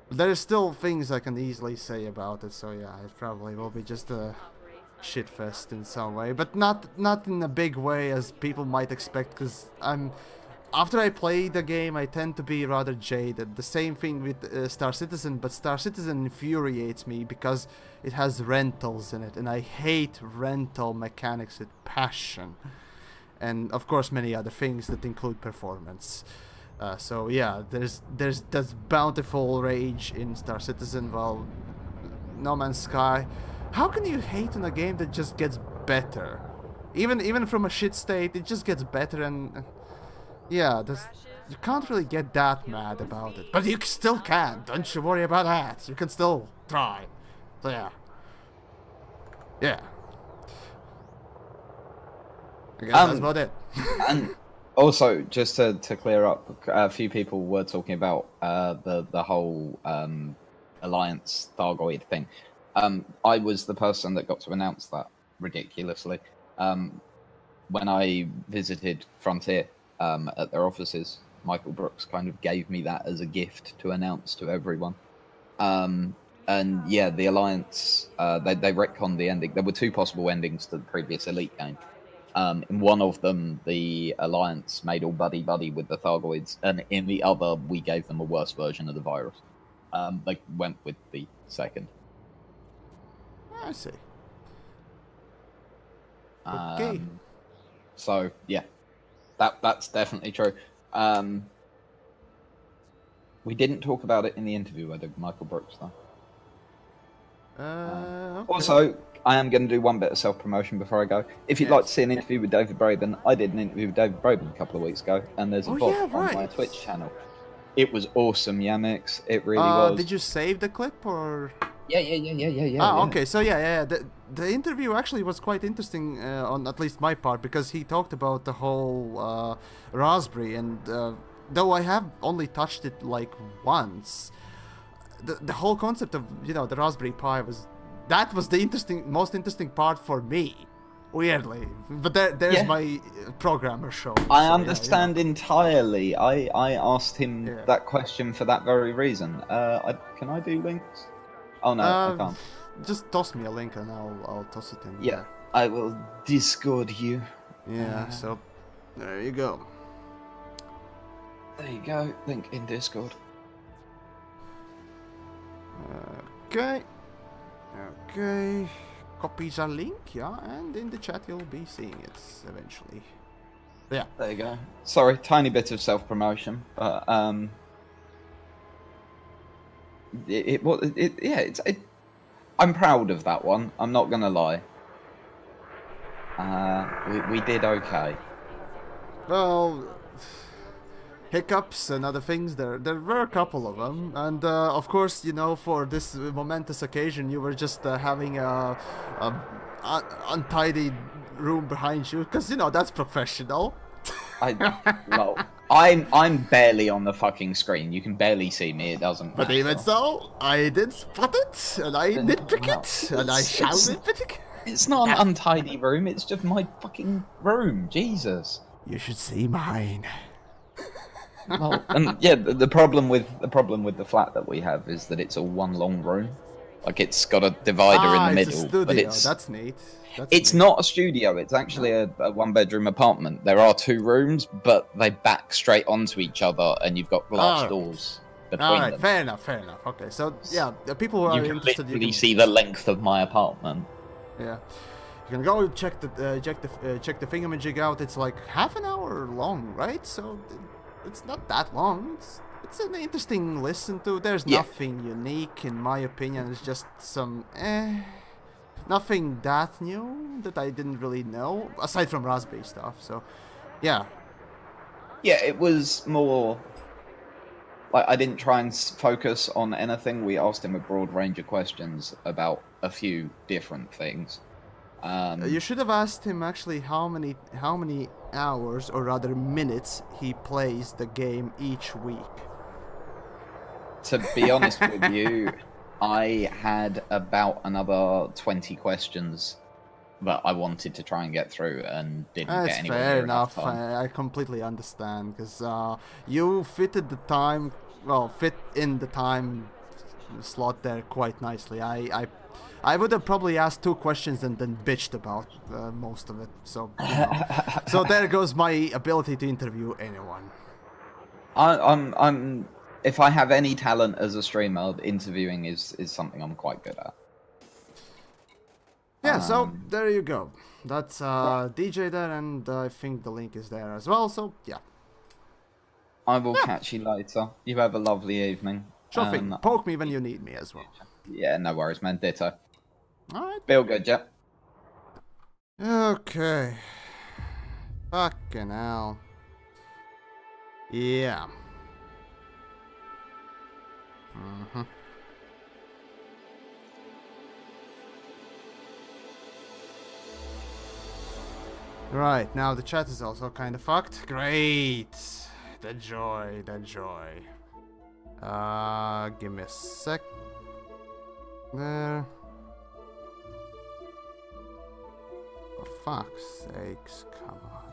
There's still things I can easily say about it, so yeah, it probably will be just a shitfest in some way, but not in a big way as people might expect, because after I play the game I tend to be rather jaded. The same thing with Star Citizen, but Star Citizen infuriates me because it has rentals in it, and I hate rental mechanics with passion, and of course many other things that include performance. So yeah, there's this bountiful rage in Star Citizen, while No Man's Sky, how can you hate on a game that just gets better? Even from a shit state, it just gets better, and yeah, you can't really get that mad about it. But you still can, don't you worry about that. You can still try. So yeah. Yeah. I guess that's about it. And also, just to clear up, a few people were talking about the whole Alliance Thargoid thing. I was the person that got to announce that, ridiculously. When I visited Frontier at their offices, Michael Brooks kind of gave me that as a gift to announce to everyone. And yeah, the Alliance, they retconned the ending. There were 2 possible endings to the previous Elite game. In one of them, the Alliance made all buddy-buddy with the Thargoids, and in the other, we gave them a worse version of the virus. They went with the second. I see. Okay. So yeah, that's definitely true. We didn't talk about it in the interview I did with Michael Brooks, though. Okay. Also, I am going to do one bit of self-promotion before I go. If you'd like to see an interview with David Braben, I did an interview with David Braben a couple of weeks ago, and there's a VOD on my Twitch channel. It was awesome, Yamix. It really was. Did you save the clip, or...? Yeah. Okay, so yeah. The interview actually was quite interesting, on at least my part, because he talked about the whole Raspberry, and though I have only touched it like once, the whole concept of, you know, the Raspberry Pi was the most interesting part for me, weirdly. But there's my programmer show. I understand entirely. I asked him that question for that very reason. Can I do links? Oh no, I can't. Just toss me a link and I'll toss it in. Yeah, I will Discord you. Yeah, so there you go. There you go, link in Discord. Okay. Copy the link, yeah, and in the chat you'll be seeing it eventually. Yeah. There you go. Sorry, tiny bit of self-promotion, but I'm proud of that one. I'm not gonna lie. We did okay. Well, hiccups and other things, there were a couple of them, and of course, you know, for this momentous occasion you were just having a untidy room behind you, because, you know, that's professional. Well, I'm barely on the fucking screen. You can barely see me. It doesn't matter. But even so, I did spot it, and I nitpick it, and I shall nitpick it. It's not an untidy room. It's just my fucking room. Jesus. You should see mine. Well, and yeah, the problem with the flat that we have is that it's a one long room. Like it's got a divider in the middle, it's a studio. but it's That's neat. it's not a studio. It's actually a one-bedroom apartment. There are 2 rooms, but they back straight onto each other, and you've got glass doors between them. Fair enough, fair enough. Okay, so yeah, the people who are You can interested, literally see the length of my apartment. Yeah, you can go check the thingamajig out. It's like half an hour long, right? So it's not that long. It's an interesting listen to. There's nothing unique in my opinion. It's just some nothing that new that I didn't really know aside from Raspberry stuff. So yeah. Yeah, it was more like I didn't try and focus on anything. We asked him a broad range of questions about a few different things. You should have asked him actually how many hours or rather minutes he plays the game each week. To be honest with you, I had about another 20 questions that I wanted to try and get through and didn't get anywhere fair near enough. time. I completely understand because you fit in the time slot there quite nicely. I would have probably asked 2 questions and then bitched about most of it. So so there goes my ability to interview anyone. I'm if I have any talent as a streamer, interviewing is something I'm quite good at. Yeah, so there you go. That's DJ there, and I think the link is there as well. So yeah, I will catch you later. You have a lovely evening. Sure thing. Poke me when you need me as well. Yeah, no worries, man. Ditto. Alright. Feel good, yeah. Okay. Fucking hell. Yeah. Right, now the chat is also kind of fucked. Great. The joy, the joy. Give me a sec. There. For fuck's sakes, come on.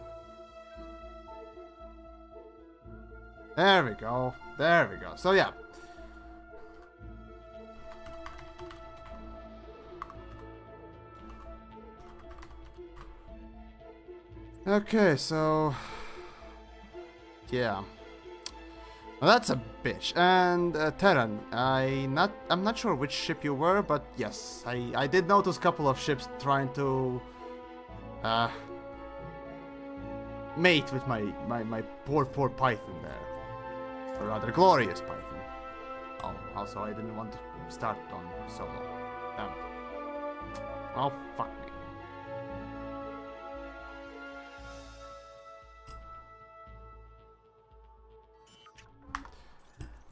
There we go. There we go. So yeah. Okay, so yeah. Well, that's a bitch. And Terran, I'm not sure which ship you were, but yes, I did notice a couple of ships trying to mate with my poor Python there. Or rather, glorious Python. Oh, also I didn't want to start on solo. Damn it. Oh, fuck me.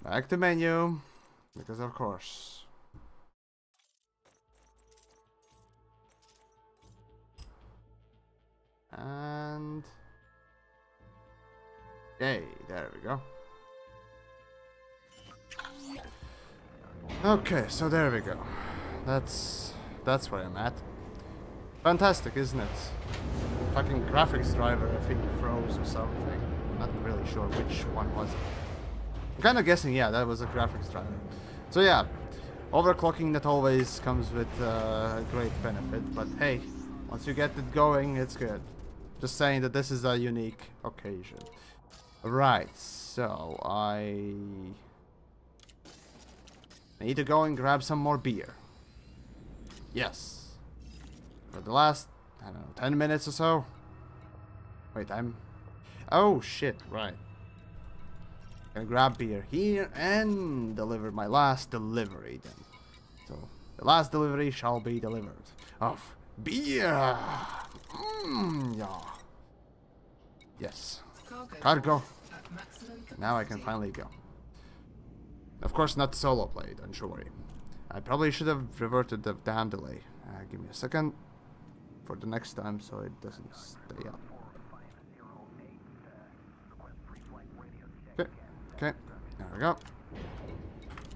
Back to menu, because of course. And yay, there we go. Okay, so there we go. That's where I'm at. Fantastic, isn't it? Fucking graphics driver, I think, froze or something. Not really sure which one was it. I'm kind of guessing, yeah, that was a graphics driver. So yeah, overclocking that always comes with great benefit, but hey, once you get it going, it's good. Just saying that this is a unique occasion. Right, so I need to go and grab some more beer. Yes. For the last, I don't know, 10 minutes or so. Wait, oh shit, right. Gonna grab beer here and deliver my last delivery then. So the last delivery shall be delivered of beer. Yeah. Yes. Cargo. Now I can finally go. Of course, not solo play. Don't you worry. I probably should have reverted the damn delay. Give me a second for the next time so it doesn't stay up. go.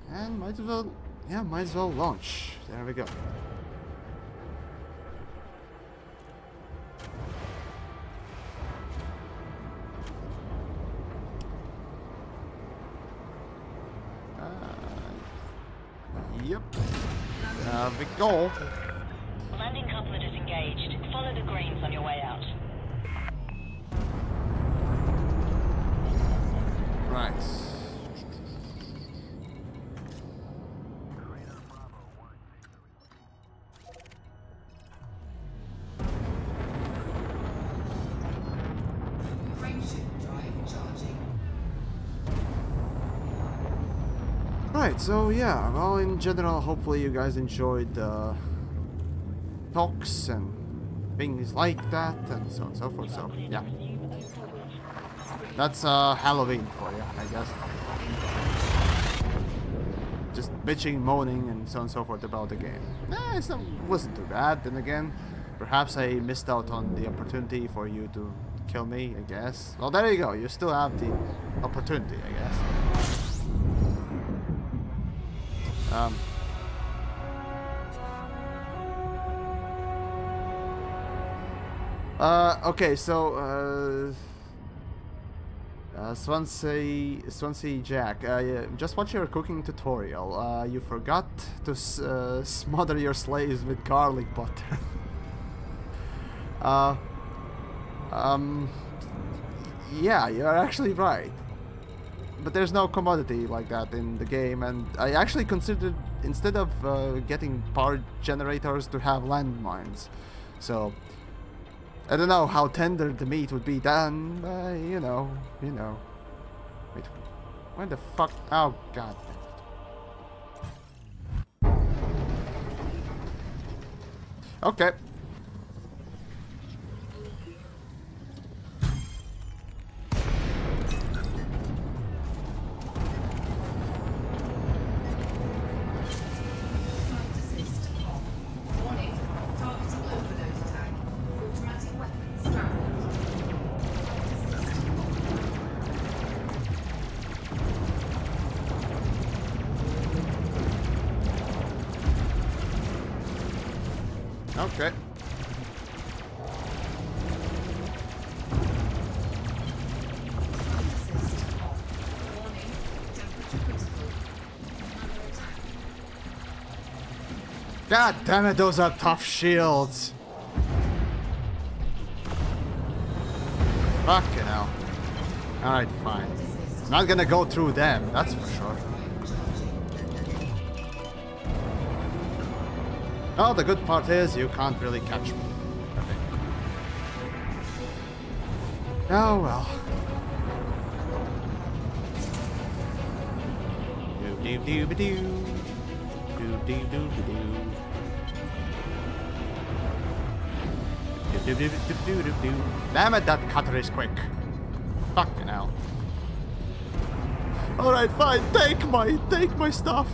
And might as well, yeah, might as well launch. There we go. Yep. There we go. Landing coupler disengaged. Follow the greens on your way out. Right. Frameshift drive charging. Right, so yeah, well, in general, hopefully you guys enjoyed the talks and things like that, and so on and so forth, so yeah. That's Halloween for you, I guess. Just bitching, moaning, and so on and so forth about the game. It wasn't too bad, then again. Perhaps I missed out on the opportunity for you to kill me, I guess. Well, there you go, you still have the opportunity, I guess. Okay, so, Swansea Jack, just watch your cooking tutorial. You forgot to smother your slaves with garlic butter. Yeah, you're actually right. But there's no commodity like that in the game, and I actually considered, instead of getting power generators, to have landmines. So, I don't know how tender the meat would be done, but you know. Wait, where the fuck? Oh, god damn it. Okay. Flight assist off. Warning. Targeting overload attack. Automatic weapons scrambled. Flight assist Okay. Flight assist off. Warning. Temperature critical. Under attack. God damn it, those are tough shields. Fucking hell. Alright, fine. Not gonna go through them, that's for sure. Oh, the good part is you can't really catch me. I think. Oh well. Do do do do do do do do. Damn it, that cutter is quick. Fucking hell. Alright, fine, take my stuff.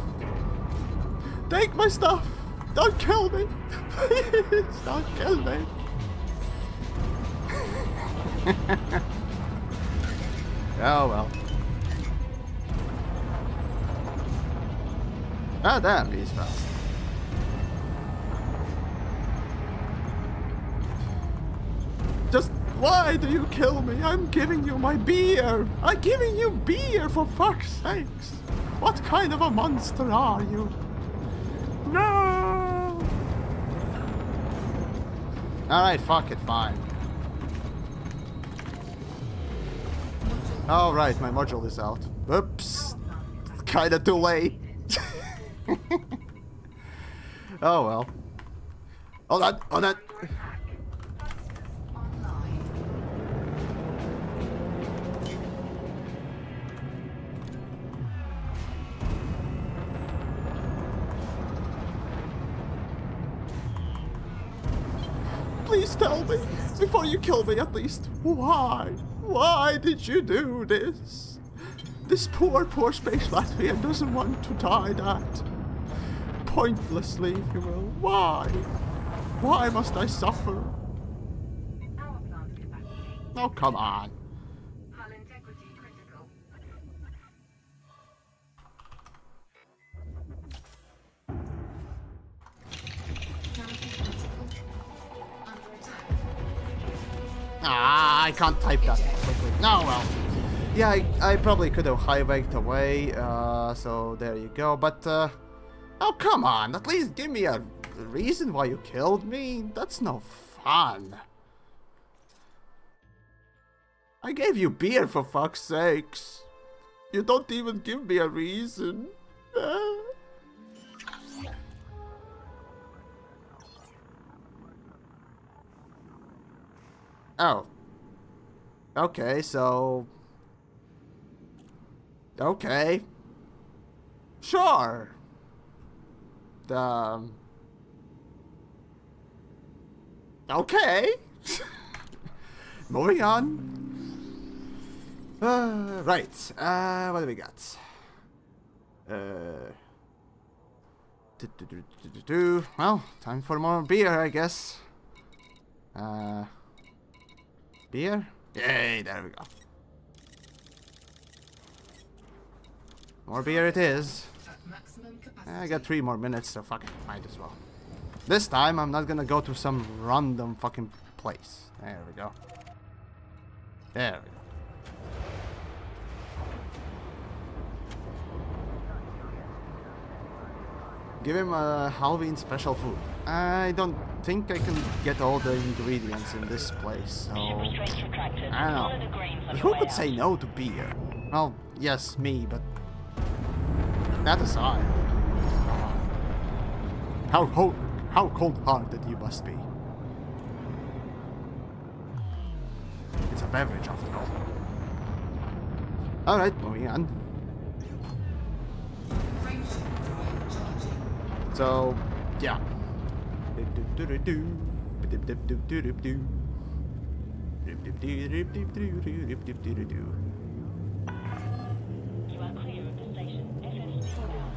Take my stuff. Don't kill me. Please, don't kill me. Oh well. Ah, damn, he's fast. Just why do you kill me? I'm giving you my beer. I'm giving you beer, for fuck's sakes. What kind of a monster are you? No. Alright, fuck it, fine. Alright, my module is out. Oops. Kinda too late. Oh well. Hold on, hold on. Online. Please tell me, before you kill me at least, why? Why did you do this? This poor space Latvian doesn't want to die that pointlessly, if you will. Why? Why must I suffer? Power plant capacity. Oh, come on. Hull integrity critical. I can't type that quickly. No, well. Yeah, I probably could have high-waked away, so there you go. But, oh, come on. At least give me a reason why you killed me. That's no fun. I gave you beer, for fuck's sakes. You don't even give me a reason. Oh. Okay, so... Okay. Sure. Okay. Moving on. Right. What do we got? Well, time for more beer, I guess. Beer? Yay, there we go. More beer it is. I got 3 more minutes, so fuck it, might as well. This time I'm not gonna go to some random fucking place. There we go. There we go. Give him a Halloween special food. I don't think I can get all the ingredients in this place, so... I don't know. But who could say no to beer? Well, yes, me, but... That aside... How cold-hearted you must be. It's a beverage, after all. Alright, moving on. So, yeah. You are clear of the station. FSC bound.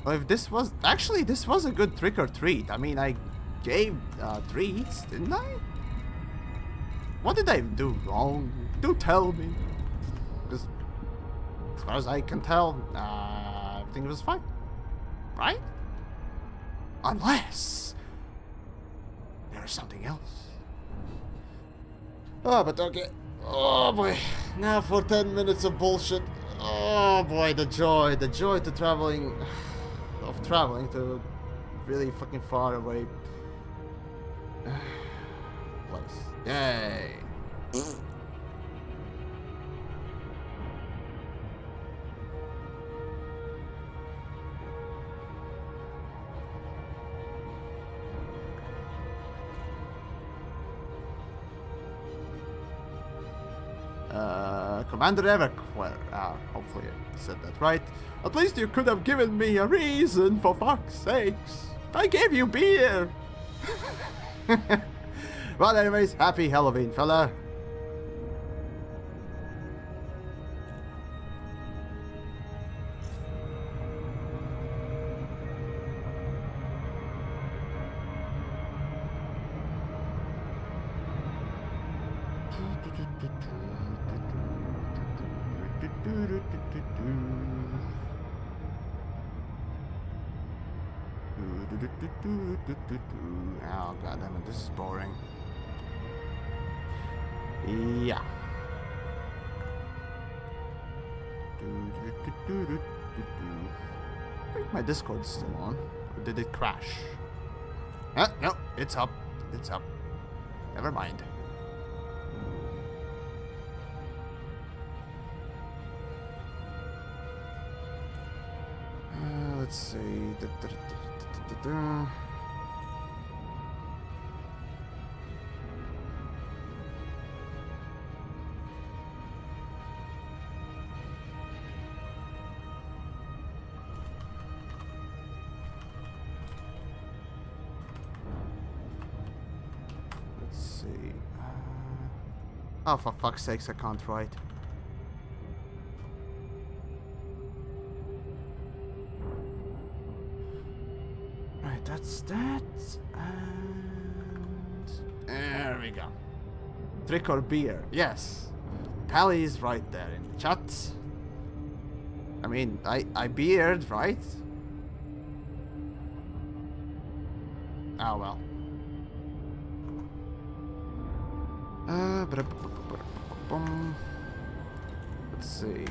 Well, if this was... Actually, this was a good trick or treat. I mean, I gave treats, didn't I? What did I do wrong? Do tell me. Because, as far as I can tell, everything was fine. Right? Unless... there's something else. Oh, but okay. Oh boy. Now for 10 minutes of bullshit. Oh boy, the joy to traveling to really fucking far away place. Yay. Commander Everquire. Hopefully I said that right. At least you could have given me a reason, for fuck's sakes. I gave you beer. Well, anyways, happy Halloween, fella. Oh goddammit, this is boring. Yeah. I think my Discord's still on. Or did it crash? No, it's up. It's up. Never mind. Let's see. Let's see. Oh, for fuck's sakes, I can't write. Right, that's that. And there we go. Trick or beer. Yes. Pally's right there in the chat. I mean, I beered, right? Oh well. Let's see.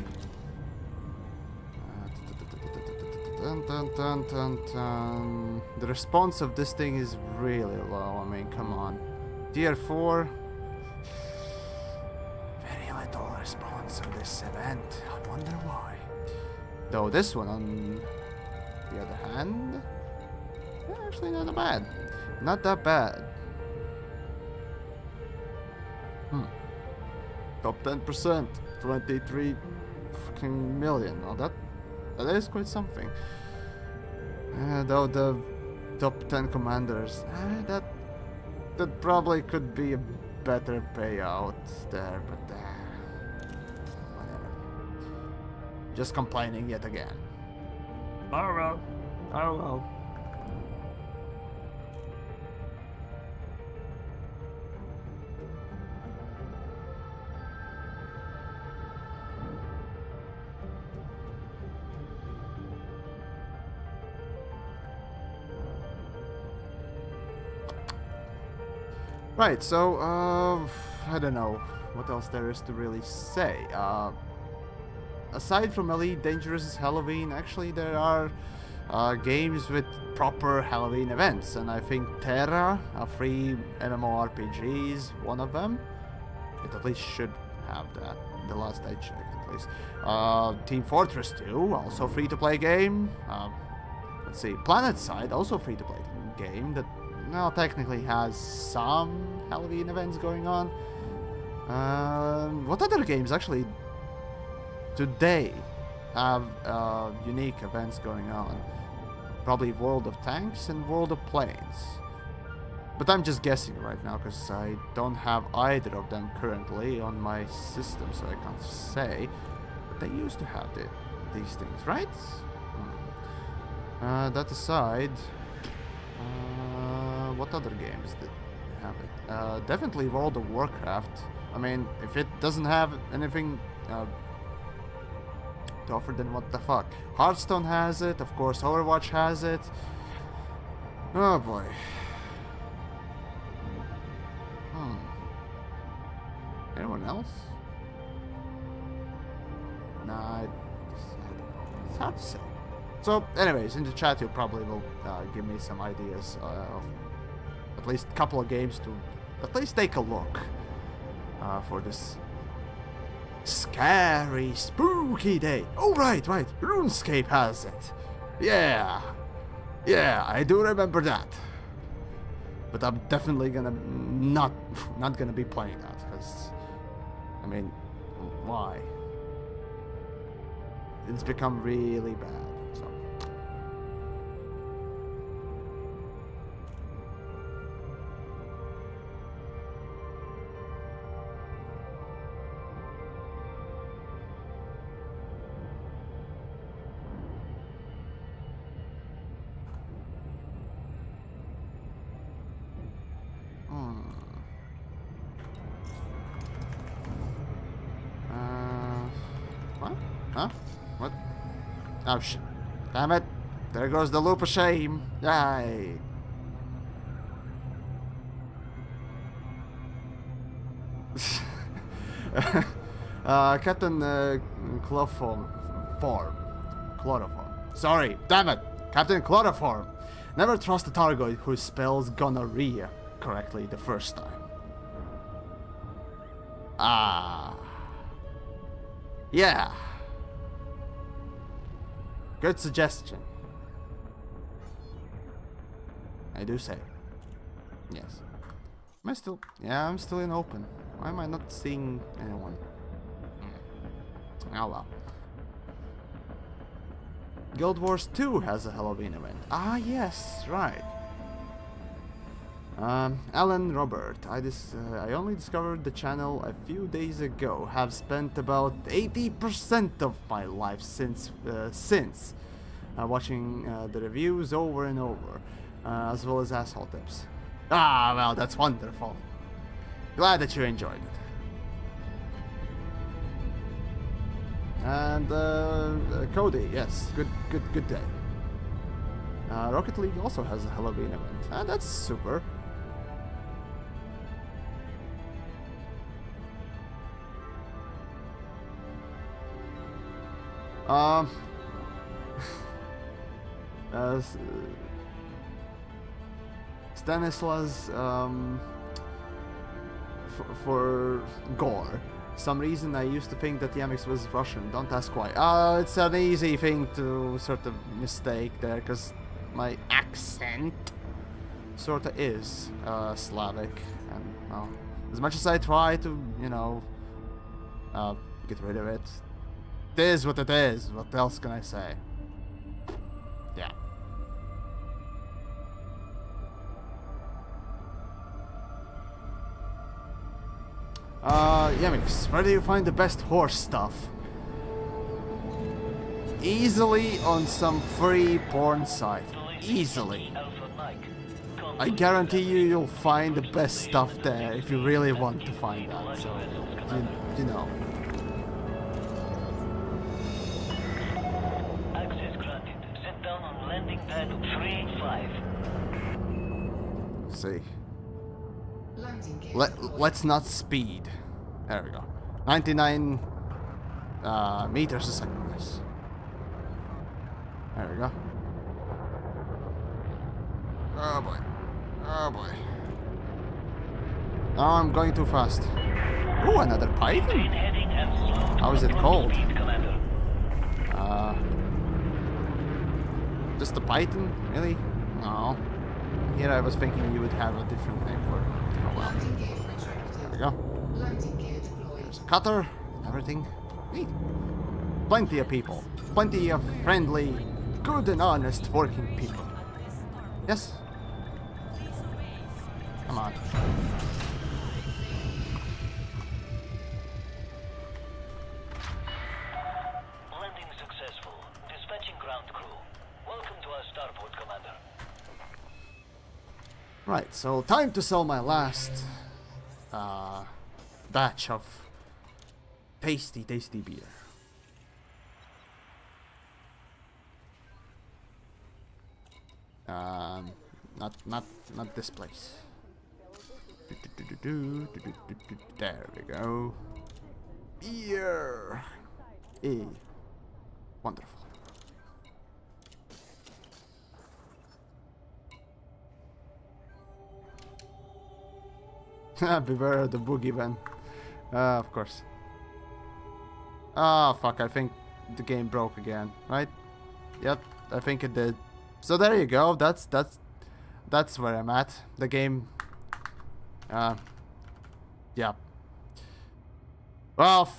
The response of this thing is really low. I mean, come on. Tier 4. Very little response on this event. I wonder why. Though this one, on the other hand, actually not that bad. Not that bad. Top 10%, 23 fucking million. Oh, that is quite something. Though the top 10 commanders, that probably could be a better payout there, but whatever. Just complaining yet again. Oh well. Oh well. Right, so, I don't know what else there is to really say. Aside from Elite Dangerous Halloween, actually there are games with proper Halloween events, and I think Terra, a free MMORPG, is one of them. It at least should have that, the last I checked at least. Team Fortress 2, also free-to-play game. Let's see, PlanetSide, also free-to-play game that now technically has some Halloween events going on. What other games actually today have unique events going on? Probably World of Tanks and World of Planes. But I'm just guessing right now because I don't have either of them currently on my system, so I can't say. But they used to have these things, right? That aside, what other games did have it? Definitely World of Warcraft. I mean, if it doesn't have anything to offer, then what the fuck? Hearthstone has it, of course Overwatch has it. Oh boy. Anyone else? Nah, it's hard to say. So, anyways, in the chat you probably will give me some ideas of at least a couple of games to at least take a look for this scary, spooky day. Oh, right, RuneScape has it. Yeah, I do remember that. But I'm definitely gonna not gonna be playing that, because I mean, why? It's become really bad. So. What? Huh? What? Oh shit. Damn it. There goes the loop of shame. Yay. Captain Chloroform. Sorry, damn it. Captain Chloroform. Never trust a Targoid who spells gonorrhea correctly the first time. Ah. Yeah. Good suggestion. I do say. Yes. Am I still? Yeah, I'm still in open. Why am I not seeing anyone? Oh well. Guild Wars 2 has a Halloween event. Ah, yes, right. Alan Robert, I only discovered the channel a few days ago. Have spent about 80% of my life since watching the reviews over and over, as well as asshole tips. Ah, well, that's wonderful. Glad that you enjoyed it. And Cody, yes, good day. Rocket League also has a Halloween event, and that's super. Stanislas, for gore. Some reason I used to think that Yamix was Russian. Don't ask why. It's an easy thing to sort of mistake there, because my accent sort of is Slavic, and well, as much as I try to, you know, get rid of it, it is what it is. What else can I say? Yeah. Yamix, where do you find the best horse stuff? Easily on some free porn site. Easily. I guarantee you'll find the best stuff there if you really want to find that. So, you know. Access granted. Sit down on landing pad 3-5. Let's see. Landing gear. Let's not speed. There we go. 99 meters a second. Nice. There we go. Oh boy. Oh boy. Oh, I'm going too fast. Ooh, another python. How is it called? Just a python? Really? No. Here I was thinking you would have a different name for it. Oh well. Landing gear retracted. There we go. Landing gear deployed. There's a cutter. Everything. Neat. Plenty of people. Plenty of friendly, good and honest working people. Yes? Come on. Landing successful. Dispatching ground crew. Welcome to our starport, Commander. Right, so time to sell my last batch of tasty beer. Not this place. There we go. Beer. Wonderful. Beware of the boogeyman. Of course. Ah, fuck, I think the game broke again, right? Yep, I think it did. So there you go, that's where I'm at. The game, yeah. Well,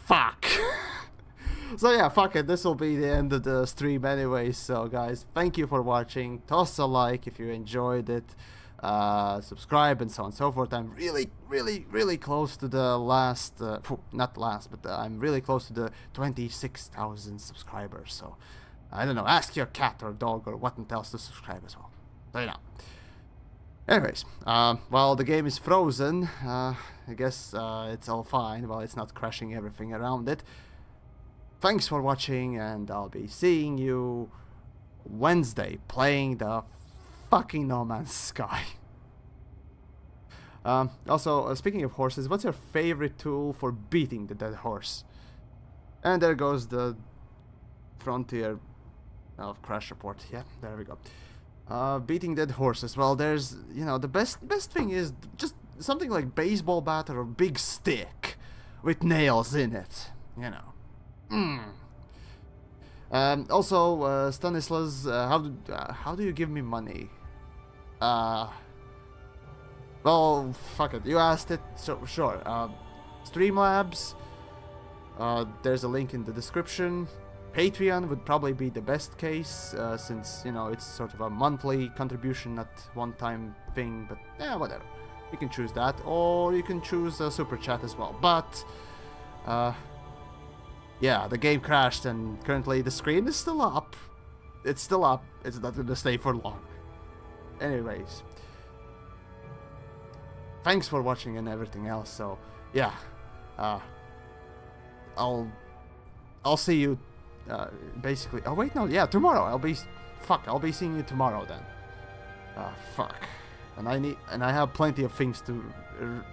fuck. So yeah, fuck it, this will be the end of the stream anyway. So guys, thank you for watching. Toss a like if you enjoyed it. Subscribe and so on and so forth. I'm really close to the last, not last, but I'm really close to the 26,000 subscribers. So I don't know, ask your cat or dog or what else to subscribe as well. So you know. Anyways, while the game is frozen, I guess it's all fine. Well, it's not crashing everything around it. Thanks for watching, and I'll be seeing you Wednesday playing the fucking No Man's Sky. Also, speaking of horses, what's your favorite tool for beating the dead horse? And there goes the Frontier crash report. Yeah, there we go. Beating dead horses. Well, there's, you know, the best thing is just something like baseball bat or a big stick with nails in it. You know. Also, Stanislas, how do you give me money? Well, fuck it. You asked it, so sure. Streamlabs. There's a link in the description. Patreon would probably be the best case, since, you know, it's sort of a monthly contribution, not one-time thing, but yeah, whatever. You can choose that, or you can choose a super chat as well, but yeah, the game crashed and currently the screen is still up. It's still up, it's not gonna stay for long. Anyways, thanks for watching and everything else, so yeah, I'll see you basically. Oh wait, no, yeah, tomorrow. I'll be seeing you tomorrow then. Fuck. And I have plenty of things to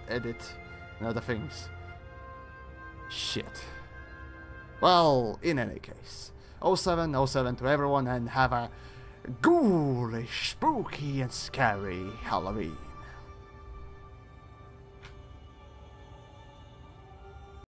edit and other things. Shit. Well, in any case, 0707 to everyone, and have a ghoulish, spooky, and scary Halloween.